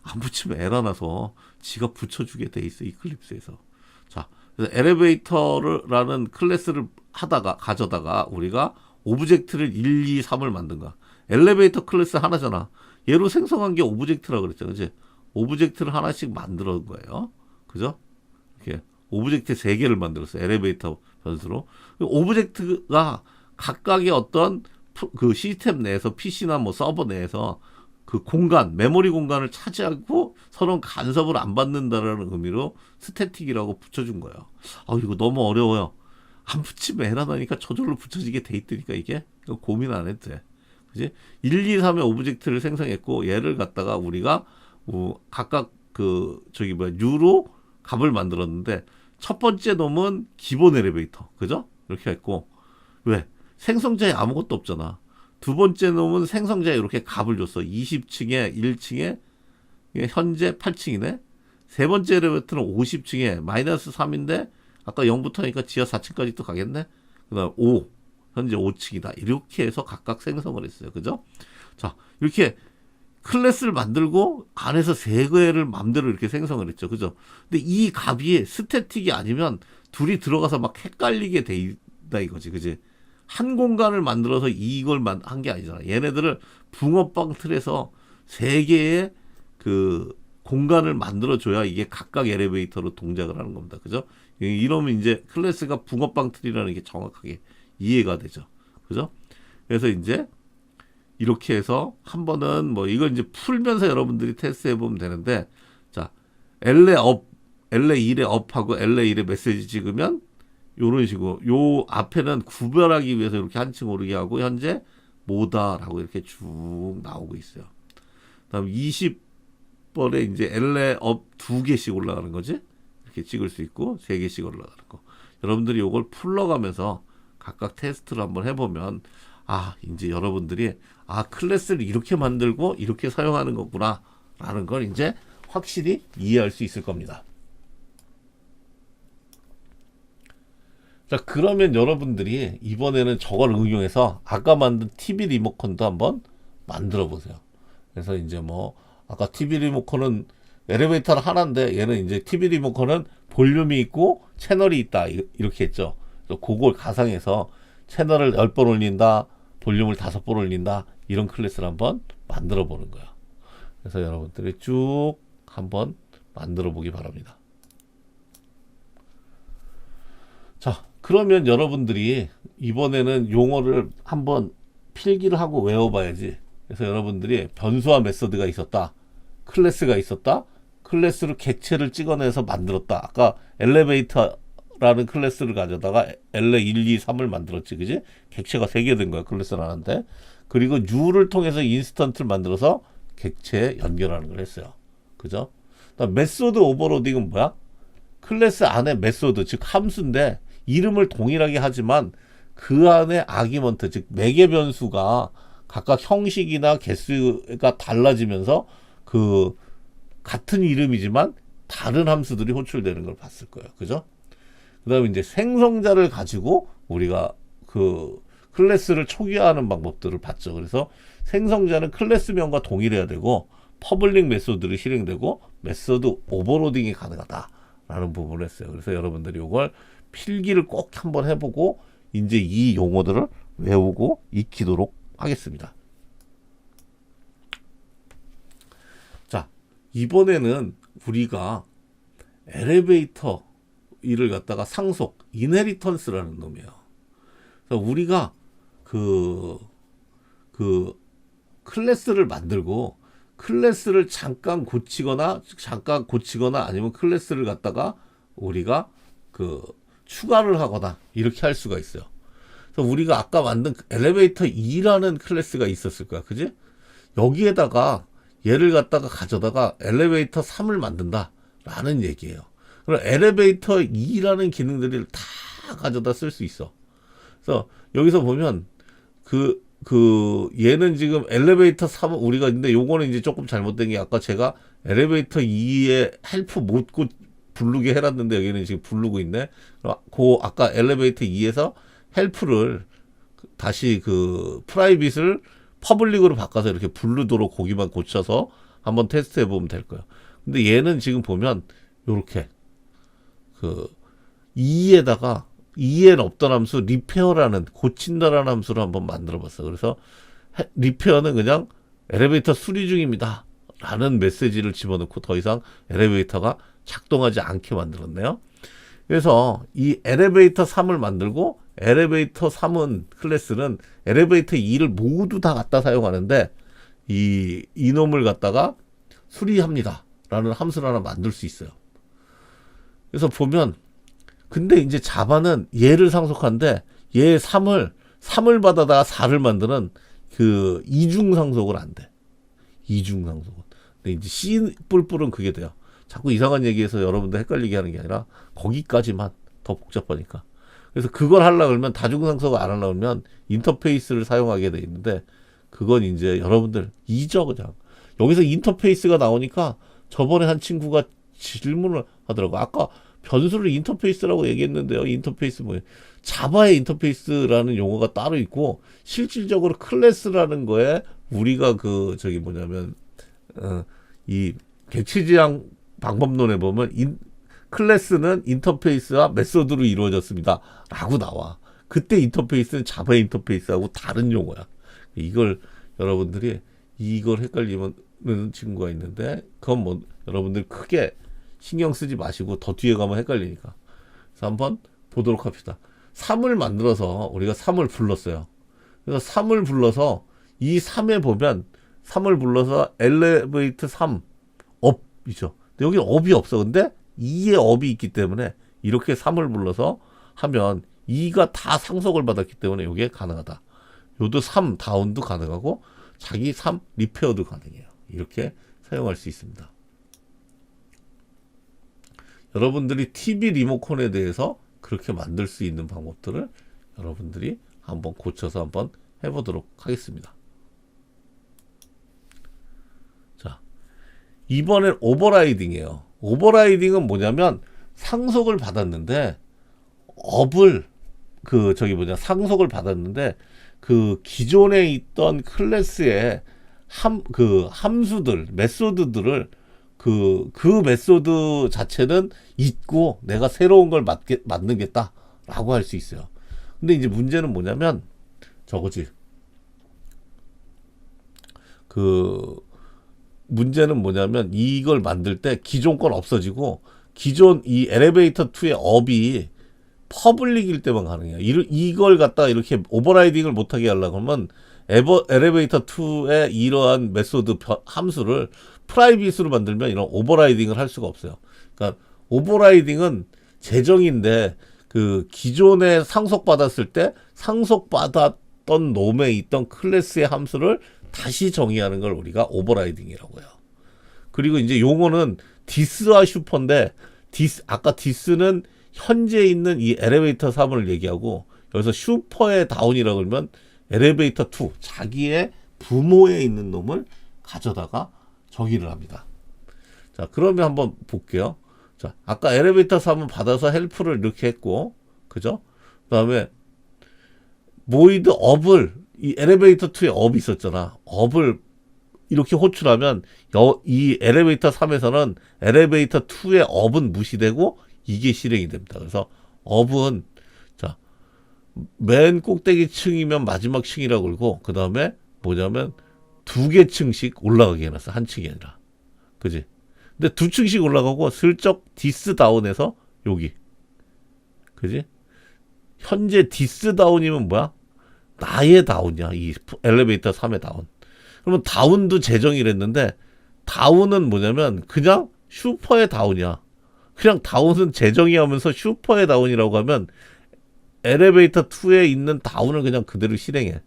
안 붙이면 에러 나서 지가 붙여주게 돼 있어, 이클립스에서. 자, 그래서 엘리베이터라는 클래스를 가져다가 우리가 오브젝트를 1, 2, 3을 만든 거야. 엘리베이터 클래스 하나잖아. 얘로 생성한 게 오브젝트라고 그랬죠. 그지? 오브젝트를 하나씩 만들어 거예요. 그죠? 이렇게 오브젝트 3개를 만들었어요. 엘리베이터 변수로. 오브젝트가 각각의 어떤 시스템 내에서, PC나 서버 내에서 메모리 공간을 차지하고 서로 간섭을 안 받는다라는 의미로 스태틱이라고 붙여준 거예요. 이거 너무 어려워요. 안 붙이면 에러 나니까 저절로 붙여지게 돼 있으니까 이게 고민 안 해도 돼. 그지? 1, 2, 3의 오브젝트를 생성했고, 얘를 갖다가 우리가 각각 뉴로 값을 만들었는데, 첫 번째 놈은 기본 엘리베이터. 그죠? 이렇게 했고, 왜? 생성자에 아무것도 없잖아. 두 번째 놈은 생성자에 이렇게 값을 줬어. 20층에 1층에 현재 8층이네. 세 번째 엘리베이터는 50층에 마이너스 3인데 아까 0부터 하니까 지하 4층까지 또 가겠네. 그다음 5 현재 5층이다. 이렇게 해서 각각 생성을 했어요. 그죠? 자, 이렇게 클래스를 만들고 안에서 3개를 맘대로 이렇게 생성을 했죠. 그죠? 근데 이 값이 스태틱이 아니면 둘이 들어가서 막 헷갈리게 돼 있다 이거지. 그지? 한 공간을 만들어서 이걸 한 게 아니잖아. 얘네들을 붕어빵 틀에서 세 개의 그 공간을 만들어줘야 이게 각각 엘리베이터로 동작을 하는 겁니다. 그죠? 이러면 이제 클래스가 붕어빵 트리라는 게 정확하게 이해가 되죠. 그죠? 그래서 이제 이렇게 해서 한 번은 뭐 이걸 이제 풀면서 여러분들이 테스트 해보면 되는데, 자, LA 업, LA 1에 업하고 LA 1에 메시지 찍으면 요런 식으로 요 앞에는 구별하기 위해서 이렇게 한층 오르게 하고 현재 뭐다라고 이렇게 쭉 나오고 있어요. 다음 20번에 이제 LA 업 2개씩 올라가는 거지. 이렇게 찍을 수 있고 3개씩 올라가는 거. 여러분들이 요걸 풀러가면서 각각 테스트를 한번 해보면 이제 여러분들이 클래스를 이렇게 만들고 이렇게 사용하는 거구나 라는 걸 이제 확실히 이해할 수 있을 겁니다. 자, 그러면 여러분들이 이번에는 저걸 응용해서 아까 만든 TV 리모컨도 한번 만들어 보세요. 그래서 이제 뭐 아까 TV 리모컨은 엘리베이터는 하나인데 얘는 이제 TV 리모컨은 볼륨이 있고 채널이 있다 이렇게 했죠. 그래서 그걸 가상해서 채널을 10번 올린다, 볼륨을 5번 올린다, 이런 클래스를 한번 만들어 보는 거야. 그래서 여러분들이 쭉 한번 만들어 보기 바랍니다. 자, 그러면 여러분들이 이번에는 용어를 한번 필기를 하고 외워봐야지. 그래서 여러분들이 변수와 메서드가 있었다, 클래스가 있었다, 클래스로 객체를 찍어내서 만들었다. 아까 엘리베이터라는 클래스를 가져다가 LA 1, 2, 3을 만들었지, 그지? 객체가 3개 된 거야, 클래스는 하는데. 그리고 U를 통해서 인스턴트를 만들어서 객체에 연결하는 걸 했어요. 그죠? 메소드 오버로딩은 뭐야? 클래스 안에 메소드, 즉 함수인데 이름을 동일하게 하지만 그 안에 아기먼트, 즉 매개 변수가 각각 형식이나 개수가 달라지면서 그 같은 이름이지만 다른 함수들이 호출되는 걸 봤을 거예요. 그죠? 그 다음에 이제 생성자를 가지고 우리가 그 클래스를 초기화하는 방법들을 봤죠. 그래서 생성자는 클래스명과 동일해야 되고 퍼블릭 메소드를 실행되고 메소드 오버로딩이 가능하다라는 부분을 했어요. 그래서 여러분들이 이걸 필기를 꼭 한번 해보고 이제 이 용어들을 외우고 익히도록 하겠습니다. 자, 이번에는 우리가 엘리베이터 일을 갖다가 상속, 인헤리턴스라는 놈이에요. 그래서 우리가 그 클래스를 만들고 클래스를 잠깐 고치거나 아니면 클래스를 갖다가 우리가 그 추가를 하거나 이렇게 할 수가 있어요. 그래서 우리가 아까 만든 엘리베이터 2라는 클래스가 있었을 거야. 그지? 여기에다가 얘를 갖다가 가져다가 엘리베이터 3을 만든다 라는 얘기예요. 그럼 엘리베이터 2라는 기능들을 다 가져다 쓸 수 있어. 그래서 여기서 보면 얘는 지금 엘리베이터 3, 우리가 근데 요거는 이제 조금 잘못된 게 아까 제가 엘리베이터 2에 헬프 못 부르게 해놨는데 여기는 지금 부르고 있네. 아까 엘리베이터 2에서 헬프를 다시 그 프라이빗을 퍼블릭으로 바꿔서 이렇게 부르도록 거기만 고쳐서 한번 테스트 해보면 될 거예요. 근데 얘는 지금 보면 요렇게 그 2에다가 2엔 없던 함수 리페어라는 고친다라는 함수를 한번 만들어 봤어요. 그래서 리페어는 그냥 엘리베이터 수리 중입니다 라는 메시지를 집어넣고 더 이상 엘리베이터가 작동하지 않게 만들었네요. 그래서 이 엘리베이터 3을 만들고 엘리베이터 3은 클래스는 엘리베이터 2를 모두 다 갖다 사용하는데 이놈을 갖다가 수리합니다 라는 함수를 하나 만들 수 있어요. 그래서 보면 근데 이제 자바는 얘를 상속하는데 얘 3을 받아다가 4를 만드는 그 이중 상속을 안 돼. 이중 상속은. 근데 이제 C 뿔뿔은 그게 돼요. 자꾸 이상한 얘기해서 여러분들 헷갈리게 하는 게 아니라 거기까지만, 더 복잡하니까. 그래서 그걸 하려고 그러면 다중 상속을 안 하려고 그러면 인터페이스를 사용하게 돼 있는데 그건 이제 여러분들 잊어 그냥. 여기서 인터페이스가 나오니까 저번에 한 친구가 질문을 하더라고. 아까 변수를 인터페이스라고 얘기했는데요. 인터페이스 뭐예요? 자바의 인터페이스라는 용어가 따로 있고 실질적으로 클래스라는 거에 우리가 이 객체 지향 방법론에 보면 클래스는 인터페이스와 메소드로 이루어졌습니다 라고 나와. 그때 인터페이스는 자바의 인터페이스하고 다른 용어야. 이걸 여러분들이 이걸 헷갈리면 친구가 있는데 그건 뭐 여러분들 크게 신경 쓰지 마시고 더 뒤에 가면 헷갈리니까. 그래서 한번 보도록 합시다. 3을 만들어서 우리가 3을 불렀어요. 그래서 3을 불러서 이 3에 보면 3을 불러서 엘리베이터 3 업이죠. 근데 여기 업이 없어. 근데 2에 업이 있기 때문에 이렇게 3을 불러서 하면 2가 다 상속을 받았기 때문에 이게 가능하다. 요도 3 다운도 가능하고 자기 3 리페어도 가능해요. 이렇게 사용할 수 있습니다. 여러분들이 TV 리모컨에 대해서 그렇게 만들 수 있는 방법들을 여러분들이 한번 고쳐서 한번 해보도록 하겠습니다. 자, 이번엔 오버라이딩이에요. 오버라이딩은 뭐냐면 상속을 받았는데 업을 상속을 받았는데 그 기존에 있던 클래스의 함수들, 메소드들을 그 메소드 자체는 있고 내가 새로운 걸 만들겠다라고 할 수 있어요. 근데 이제 문제는 뭐냐면 저거지. 문제는 뭐냐면 이걸 만들 때 기존 건 없어지고 기존 이 엘리베이터 2의 업이 퍼블릭일 때만 가능해요. 이걸 갖다가 이렇게 오버라이딩을 못하게 하려고 하면 엘리베이터 2의 이러한 메소드 함수를 프라이빗으로 만들면 이런 오버라이딩을 할 수가 없어요. 그러니까 오버라이딩은 재정인데 그 기존에 상속받았을 때 상속받았던 놈에 있던 클래스의 함수를 다시 정의하는 걸 우리가 오버라이딩이라고 해요. 그리고 이제 용어는 디스와 슈퍼인데 아까 디스는 현재 있는 이 엘리베이터 3을 얘기하고 여기서 슈퍼의 다운이라고 그러면 엘리베이터 2 자기의 부모에 있는 놈을 가져다가 정의를 합니다. 자, 그러면 한번 볼게요. 자, 아까 엘리베이터 3은 받아서 헬프를 이렇게 했고, 그죠? 그 다음에 모이드 업을 이 엘리베이터 2에 업이 있었잖아. 업을 이렇게 호출하면 이 엘리베이터 3에서는 엘리베이터 2의 업은 무시되고 이게 실행이 됩니다. 그래서 업은 자, 맨 꼭대기 층이면 마지막 층이라고 그러고 그 다음에 뭐냐면 2개 층씩 올라가게 해놨어. 한 층이 아니라. 그지? 근데 2층씩 올라가고 슬쩍 디스 다운해서 여기. 그지? 현재 디스 다운이면 뭐야? 나의 다운이야. 이 엘리베이터 3의 다운. 그러면 다운도 재정이랬는데 다운은 뭐냐면 그냥 슈퍼의 다운이야. 그냥 다운은 재정이 하면서 슈퍼의 다운이라고 하면 엘리베이터 2에 있는 다운을 그냥 그대로 실행해.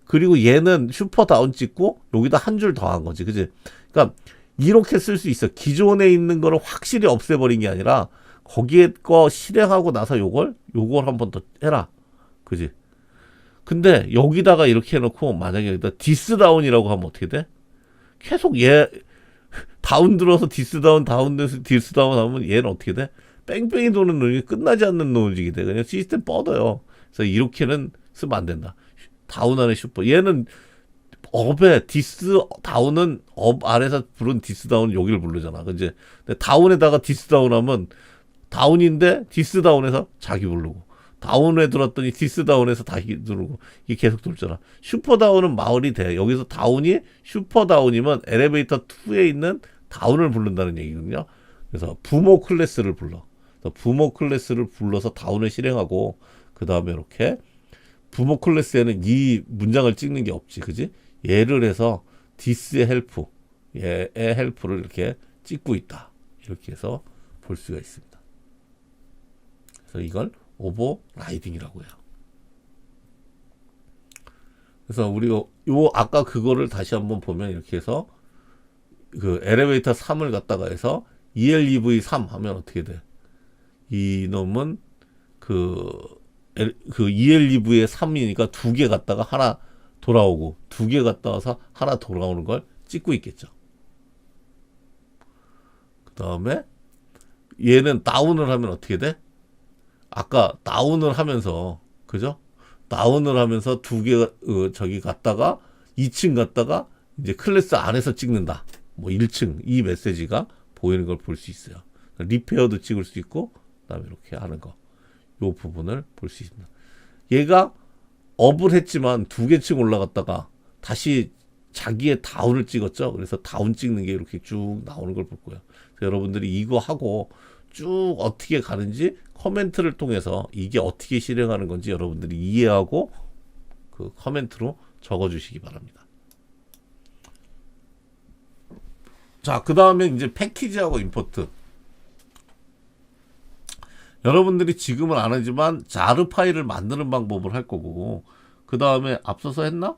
그리고 얘는 슈퍼 다운 찍고 여기다 한 줄 더한 거지. 그지? 그러니까 이렇게 쓸 수 있어. 기존에 있는 거를 확실히 없애버린 게 아니라 거기에 거 실행하고 나서 요걸 한번 더 해라. 그지? 근데 여기다가 이렇게 해놓고 만약에 여기다 디스 다운이라고 하면 어떻게 돼? 계속 얘 다운 들어서 디스 다운 돼서 디스 다운 하면 얘는 어떻게 돼? 뺑뺑이 도는 노직이 끝나지 않는 노직이 돼. 그냥 시스템 뻗어요. 그래서 이렇게는 쓰면 안 된다. 다운 안에 슈퍼. 얘는 업에 디스 다운은 업 아래서 부른 디스 다운 여기를 부르잖아. 그지? 근데 다운에다가 디스 다운 하면 다운인데 디스 다운에서 자기 부르고 다운에 들었더니 디스 다운에서 다시 누르고 이게 계속 돌잖아. 슈퍼 다운은 마을이 돼. 여기서 다운이 슈퍼 다운이면 엘리베이터 2에 있는 다운을 부른다는 얘기거든요. 그래서 부모 클래스를 불러. 그래서 부모 클래스를 불러서 다운을 실행하고 그 다음에 이렇게 부모 클래스에는 이 문장을 찍는 게 없지, 그지? 얘를 해서 디스의 헬프, 얘의 헬프를 이렇게 찍고 있다. 이렇게 해서 볼 수가 있습니다. 그래서 이걸 오버라이딩이라고 해요. 그래서 우리가 아까 그거를 다시 한번 보면 이렇게 해서 그 엘리베이터 3을 갖다가 해서 ELEV3 하면 어떻게 돼? 이놈은 그 ELEV의 3이니까 2개 갔다가 하나 돌아오고 2개 갔다 와서 하나 돌아오는 걸 찍고 있겠죠. 그 다음에 얘는 다운을 하면 어떻게 돼? 아까 다운을 하면서 그죠? 다운을 하면서 2개 저기 갔다가 2층 갔다가 이제 클래스 안에서 찍는다. 뭐 1층 이 메시지가 보이는 걸 볼 수 있어요. 리페어도 찍을 수 있고 그다음에 이렇게 하는 거. 요 부분을 볼 수 있습니다. 얘가 업을 했지만 2개 층 올라갔다가 다시 자기의 다운을 찍었죠. 그래서 다운 찍는 게 이렇게 쭉 나오는 걸 볼 거예요. 여러분들이 이거 하고 쭉 어떻게 가는지 코멘트를 통해서 이게 어떻게 실행하는 건지 여러분들이 이해하고 그 코멘트로 적어주시기 바랍니다. 자, 그 다음에 이제 패키지하고 임포트. 여러분들이 지금은 안 하지만 자르 파일을 만드는 방법을 할 거고, 그 다음에 앞서서 했나?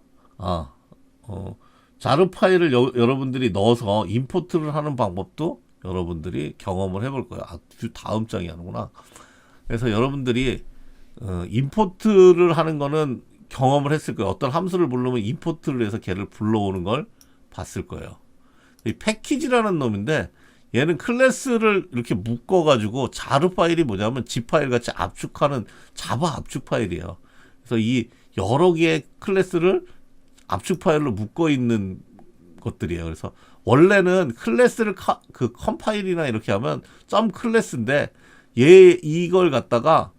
자르 파일을 여러분들이 넣어서 임포트를 하는 방법도 여러분들이 경험을 해볼 거예요. 다음 장이 하는구나. 그래서 여러분들이 임포트를 하는 거는 경험을 했을 거예요. 어떤 함수를 부르면 임포트를 해서 걔를 불러오는 걸 봤을 거예요. 이 패키지라는 놈인데 얘는 클래스를 이렇게 묶어가지고 자르 파일이 뭐냐면 zip 파일 같이 압축하는 자바 압축 파일이에요. 그래서 이 여러 개의 클래스를 압축 파일로 묶어 있는 것들이에요. 그래서 원래는 클래스를 그 컴파일이나 이렇게 하면 점 클래스인데 이걸 갖다가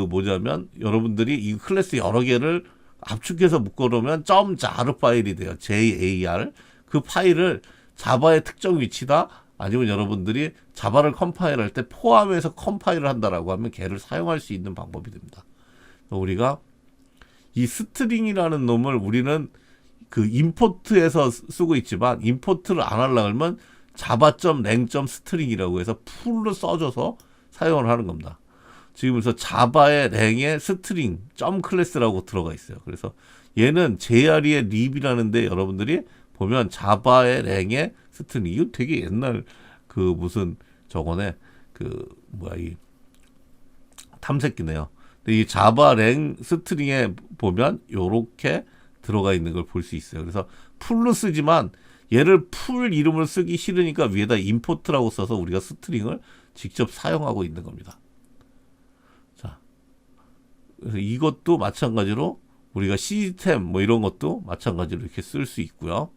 뭐냐면 여러분들이 이 클래스 여러 개를 압축해서 묶어놓으면 점 자르 파일이 돼요. JAR. 그 파일을 자바의 특정 위치다 아니면 여러분들이 자바를 컴파일할 때 포함해서 컴파일을 한다라고 하면 걔를 사용할 수 있는 방법이 됩니다. 우리가 이 스트링이라는 놈을 우리는 그 임포트에서 쓰고 있지만 임포트를 안 하려고 하면 java.lang.string이라고 해서 풀로 써줘서 사용을 하는 겁니다. 지금 그래서 자바의 랭의 스트링 점 클래스라고 들어가 있어요. 그래서 얘는 JRE의 lib이라는데 여러분들이 보면 자바의 랭의 스트링 이거 되게 옛날 그 무슨 저거네 이 탐색기네요. 근데 이 자바 랭 스트링에 보면 요렇게 들어가 있는 걸 볼 수 있어요. 그래서 풀로 쓰지만 얘를 풀 이름을 쓰기 싫으니까 위에다 임포트라고 써서 우리가 스트링을 직접 사용하고 있는 겁니다. 자, 그래서 이것도 마찬가지로 우리가 시스템 뭐 이런 것도 마찬가지로 이렇게 쓸 수 있고요.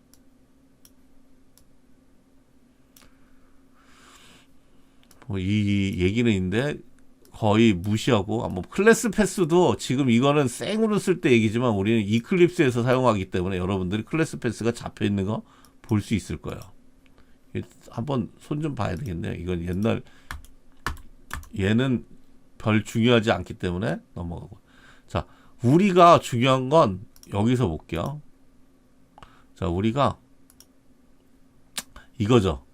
이 얘기는 있는데 거의 무시하고 뭐 클래스 패스도 지금 이거는 생으로 쓸 때 얘기지만 우리는 이클립스에서 사용하기 때문에 여러분들이 클래스 패스가 잡혀 있는 거 볼 수 있을 거예요. 한번 손 좀 봐야 되겠네요. 이건 옛날 얘는 별 중요하지 않기 때문에 넘어가고. 자, 우리가 중요한 건 여기서 볼게요. 자, 우리가 이거죠.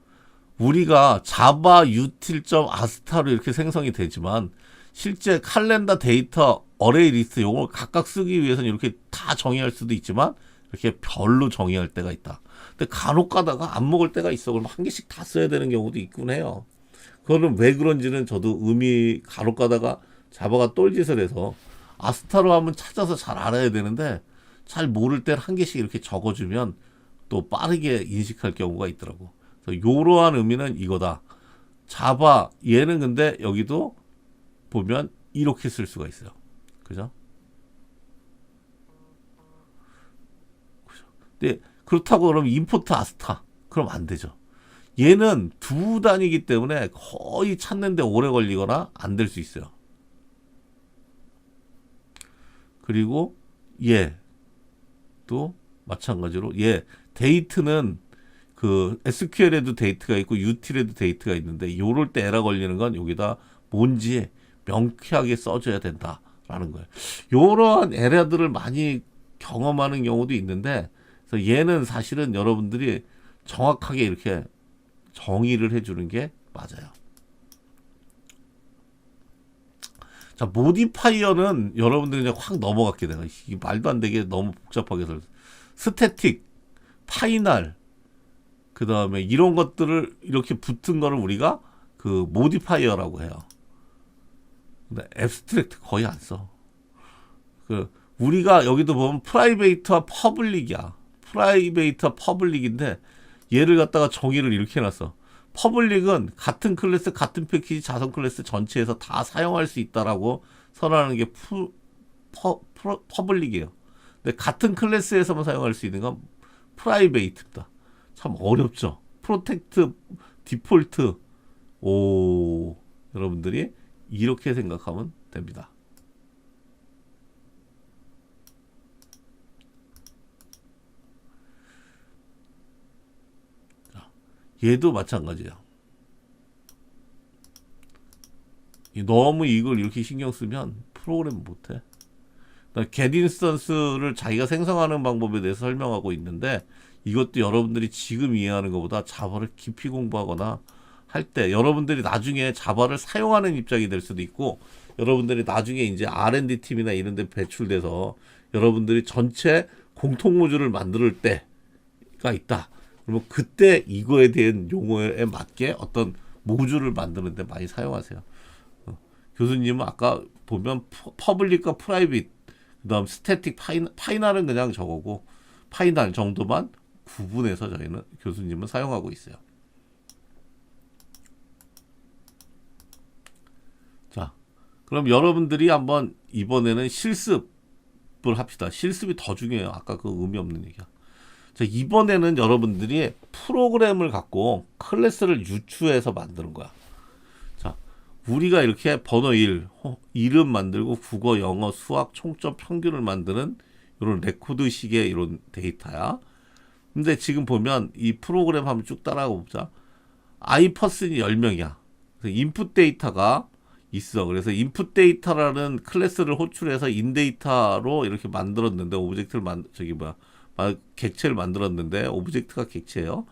우리가 자바 util.asta로 이렇게 생성이 되지만 실제 칼렌더 데이터 어레이 리스트 요걸 각각 쓰기 위해서는 이렇게 다 정의할 수도 있지만 이렇게 별로 정의할 때가 있다. 근데 간혹 가다가 안 먹을 때가 있어. 그럼 한 개씩 다 써야 되는 경우도 있긴 해요. 그거는 왜 그런지는 저도 간혹 가다가 자바가 똘짓을 해서 아스타로 한번 찾아서 잘 알아야 되는데 잘 모를 땐 한 개씩 이렇게 적어주면 또 빠르게 인식할 경우가 있더라고. 그래서 요러한 의미는 이거다. 자바 얘는 근데 여기도 보면 이렇게 쓸 수가 있어요. 그죠? 근데 그렇다고 그러면 임포트 아스타 그럼 안 되죠. 얘는 두 단위이기 때문에 거의 찾는데 오래 걸리거나 안 될 수 있어요. 그리고 얘도 마찬가지로 데이트는 그 SQL에도 데이트가 있고 util에도 데이트가 있는데 요럴 때 에러 걸리는 건 여기다 뭔지 명쾌하게 써줘야 된다라는 거예요. 요러한 에러들을 많이 경험하는 경우도 있는데 그래서 얘는 사실은 여러분들이 정확하게 이렇게 정의를 해주는 게 맞아요. 자, 모디파이어는 여러분들이 그냥 확 넘어갔게 돼요. 이게 말도 안 되게 너무 복잡하게 해서 스태틱, 파이널, 그 다음에 이런 것들을 이렇게 붙은 거를 우리가 그 모디파이어라고 해요. 근데 앱스트랙트 거의 안 써. 우리가 여기도 보면 프라이베이트와 퍼블릭이야. 프라이베이트와 퍼블릭인데 얘를 갖다가 정의를 이렇게 해놨어. 퍼블릭은 같은 클래스, 같은 패키지, 자선 클래스 전체에서 다 사용할 수 있다라고 선언하는 게 퍼블릭이에요. 근데 같은 클래스에서만 사용할 수 있는 건 프라이베이트입니다. 참 어렵죠. 프로텍트, 디폴트. 여러분들이 이렇게 생각하면 됩니다. 얘도 마찬가지야. 너무 이걸 이렇게 신경 쓰면 프로그램 못해. get 인스턴스를 자기가 생성하는 방법에 대해서 설명하고 있는데, 이것도 여러분들이 지금 이해하는 것보다 자바를 깊이 공부하거나 할 때 여러분들이 나중에 자바를 사용하는 입장이 될 수도 있고, 여러분들이 나중에 이제 R&D 팀이나 이런 데 배출돼서 여러분들이 전체 공통 모듈을 만들 때가 있다. 그러면 그때 이거에 대한 용어에 맞게 어떤 모듈을 만드는 데 많이 사용하세요. 교수님은 아까 보면 퍼블릭과 프라이빗, 그다음 스태틱, 파이널은 그냥 저거고, 파이널 정도만 구분해서 저희는 교수님은 사용하고 있어요. 자, 그럼 여러분들이 한번 이번에는 실습을 합시다. 실습이 더 중요해요. 아까 그 의미 없는 얘기야. 자, 이번에는 여러분들이 프로그램을 갖고 클래스를 유추해서 만드는 거야. 자, 우리가 이렇게 번호 1, 이름 만들고 국어, 영어, 수학, 총점, 평균을 만드는 이런 레코드식의 이런 데이터야. 근데 지금 보면 이 프로그램 한번 쭉 따라가 보자. 아이퍼슨이 10명이야. 그래서 인풋 데이터가 있어. 그래서 인풋 데이터라는 클래스를 호출해서 인데이터로 이렇게 만들었는데, 오브젝트를 객체를 만들었는데, 오브젝트가 객체예요.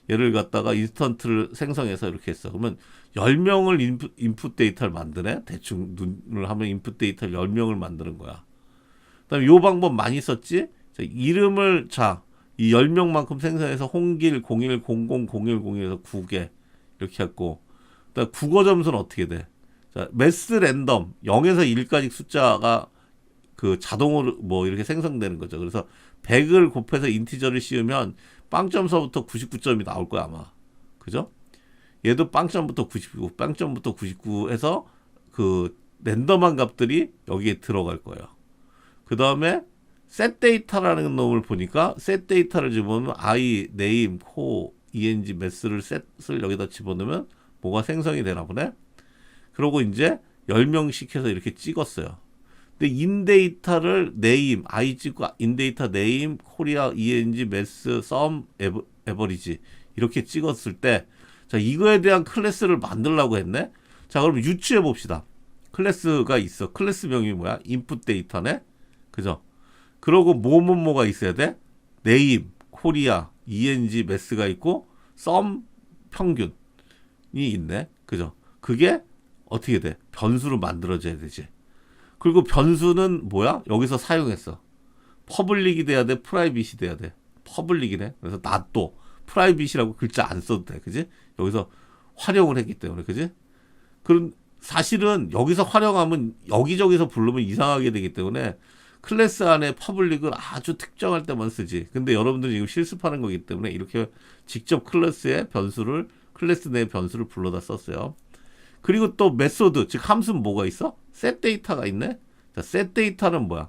얘를 갖다가 인스턴트를 생성해서 이렇게 했어. 그러면 10명을 인풋 데이터를 만드네. 대충 눈을 하면 인풋 데이터를 10명을 만드는 거야. 그다음에 요 방법 많이 썼지? 자, 이름을 이 10명만큼 생성해서 홍길 01000101에서 9개 이렇게 했고, 그다음 국어 점수는 어떻게 돼? 자, 매스 랜덤 0에서 1까지 숫자가 그 자동으로 뭐 이렇게 생성되는 거죠. 그래서 100을 곱해서 인티저를 씌우면 빵점서부터 99점이 나올 거야, 아마. 그죠? 얘도 빵점부터 99, 빵점부터 99 해서 그 랜덤한 값들이 여기에 들어갈 거예요. 그 다음에 set 데이터라는 놈을 보니까 set 데이터를 집어넣으면 i, name, 코, eng, mass를 set을 여기다 집어넣으면 뭐가 생성이 되나 보네. 그러고 이제 10명씩 해서 이렇게 찍었어요. 근데 인데이터를 name, i 찍고 인데이터 name, 코리아, eng, mass, sum, average 이렇게 찍었을 때, 자, 이거에 대한 클래스를 만들려고 했네. 자, 그럼 유추해 봅시다. 클래스가 있어. 클래스명이 뭐야? 인풋 데이터네. 그죠? 그러고 뭐가 있어야 돼? name, 코리아, eng, mass가 있고 sum, 평균이 있네. 그죠? 그게 어떻게 돼? 변수로 만들어져야 되지. 그리고 변수는 뭐야? 여기서 사용했어. 퍼블릭이 돼야 돼? 프라이빗이 돼야 돼? 퍼블릭이네. 그래서 낫도 프라이빗이라고 글자 안 써도 돼. 그지? 여기서 활용을 했기 때문에. 그지? 그럼 사실은 여기서 활용하면 여기저기서 부르면 이상하게 되기 때문에 클래스 안에 퍼블릭을 아주 특정할 때만 쓰지. 근데 여러분들이 지금 실습하는 거기 때문에 이렇게 직접 클래스 내 변수를 불러다 썼어요. 그리고 또 메소드, 즉 함수는 뭐가 있어? set 데이터가 있네. 자, set 데이터는 뭐야?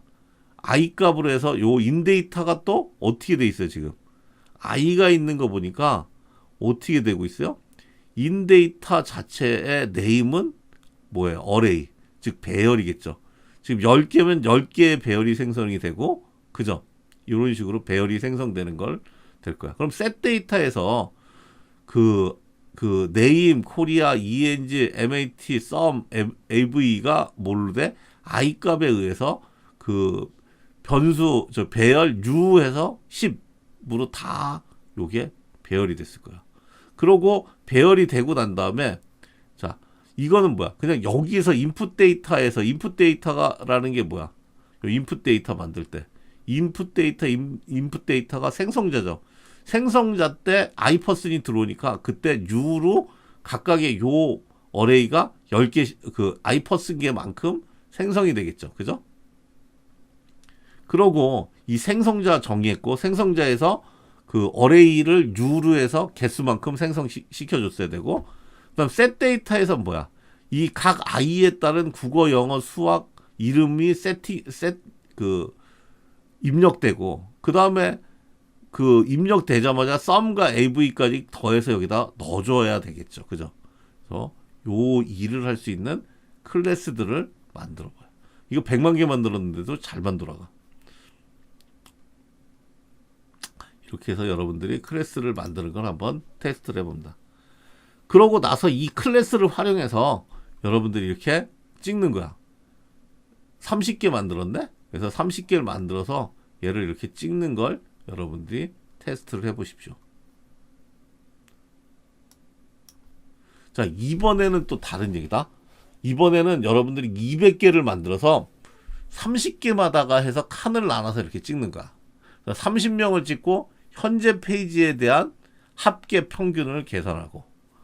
i 값으로 해서 요 인데이터가 또 어떻게 돼 있어요, 지금? i가 있는 거 보니까 어떻게 되고 있어요? 인데이터 자체의 name은 뭐예요? array, 즉 배열이겠죠. 지금 10개면 10개의 배열이 생성이 되고, 그죠? 이런 식으로 배열이 생성되는 걸 될 거야. 그럼 set 데이터에서 그 name, 코리아, eng, mat, sum, av가 뭘로 돼? i 값에 의해서 그 변수 배열 u해서 10으로 다 요게 배열이 됐을 거야. 그러고 배열이 되고 난 다음에, 자, 이거는 뭐야? 그냥 여기서 인풋 데이터라는 게 뭐야? 요 인풋 데이터 만들 때 인풋 데이터가 생성자죠. 생성자 때 아이퍼슨이 들어오니까 그때 u로 각각의 요 어레이가 10개 그 아이퍼슨계만큼 생성이 되겠죠. 그죠? 그러고 이 생성자 정의했고, 생성자에서 그 어레이를 u로 해서 개수만큼 생성시켜줬어야 되고, 그다음 set 데이터에서 뭐야? 이 각 i에 따른 국어, 영어, 수학 이름이 입력되고, 그 다음에 그 입력되자마자 sum과 av까지 더해서 여기다 넣어줘야 되겠죠. 그죠? 그래서 요 일을 할 수 있는 클래스들을 만들어봐요. 이거 100만 개 만들었는데도 잘 만들어가. 이렇게 해서 여러분들이 클래스를 만드는 걸 한번 테스트를 해봅니다. 그러고 나서 이 클래스를 활용해서 여러분들이 이렇게 찍는 거야. 30개 만들었네? 그래서 30개를 만들어서 얘를 이렇게 찍는 걸 여러분들이 테스트를 해보십시오. 자, 이번에는 또 다른 얘기다. 이번에는 여러분들이 200개를 만들어서 30개마다가 해서 칸을 나눠서 이렇게 찍는 거야. 30명을 찍고 현재 페이지에 대한 합계 평균을 계산하고,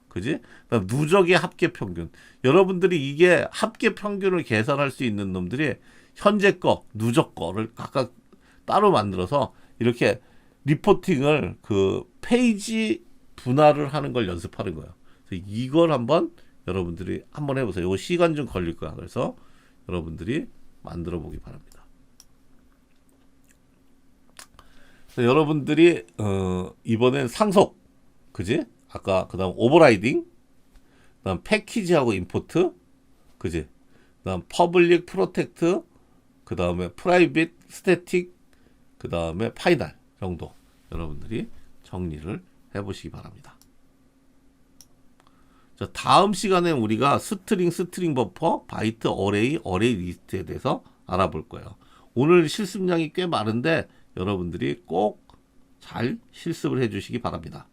그지? 누적의 합계 평균. 여러분들이 이게 합계 평균을 계산할 수 있는 놈들이 현재 거, 누적 거를 각각 따로 만들어서 이렇게 리포팅을 그 페이지 분할을 하는 걸 연습하는 거예요. 그래서 이걸 한번 여러분들이 한번 해보세요. 이거 시간 좀 걸릴 거야. 그래서 여러분들이 만들어 보기 바랍니다. 여러분들이 이번엔 상속, 그지? 아까 그다음 오버라이딩, 그다음 패키지하고 임포트, 그지? 그다음 퍼블릭 프로텍트, 그다음에 프라이빗 스태틱, 그다음에 파이널 정도 여러분들이 정리를 해보시기 바랍니다. 자, 다음 시간에 우리가 스트링 버퍼, 바이트, 어레이 리스트에 대해서 알아볼 거예요. 오늘 실습량이 꽤 많은데 여러분들이 꼭 잘 실습을 해주시기 바랍니다.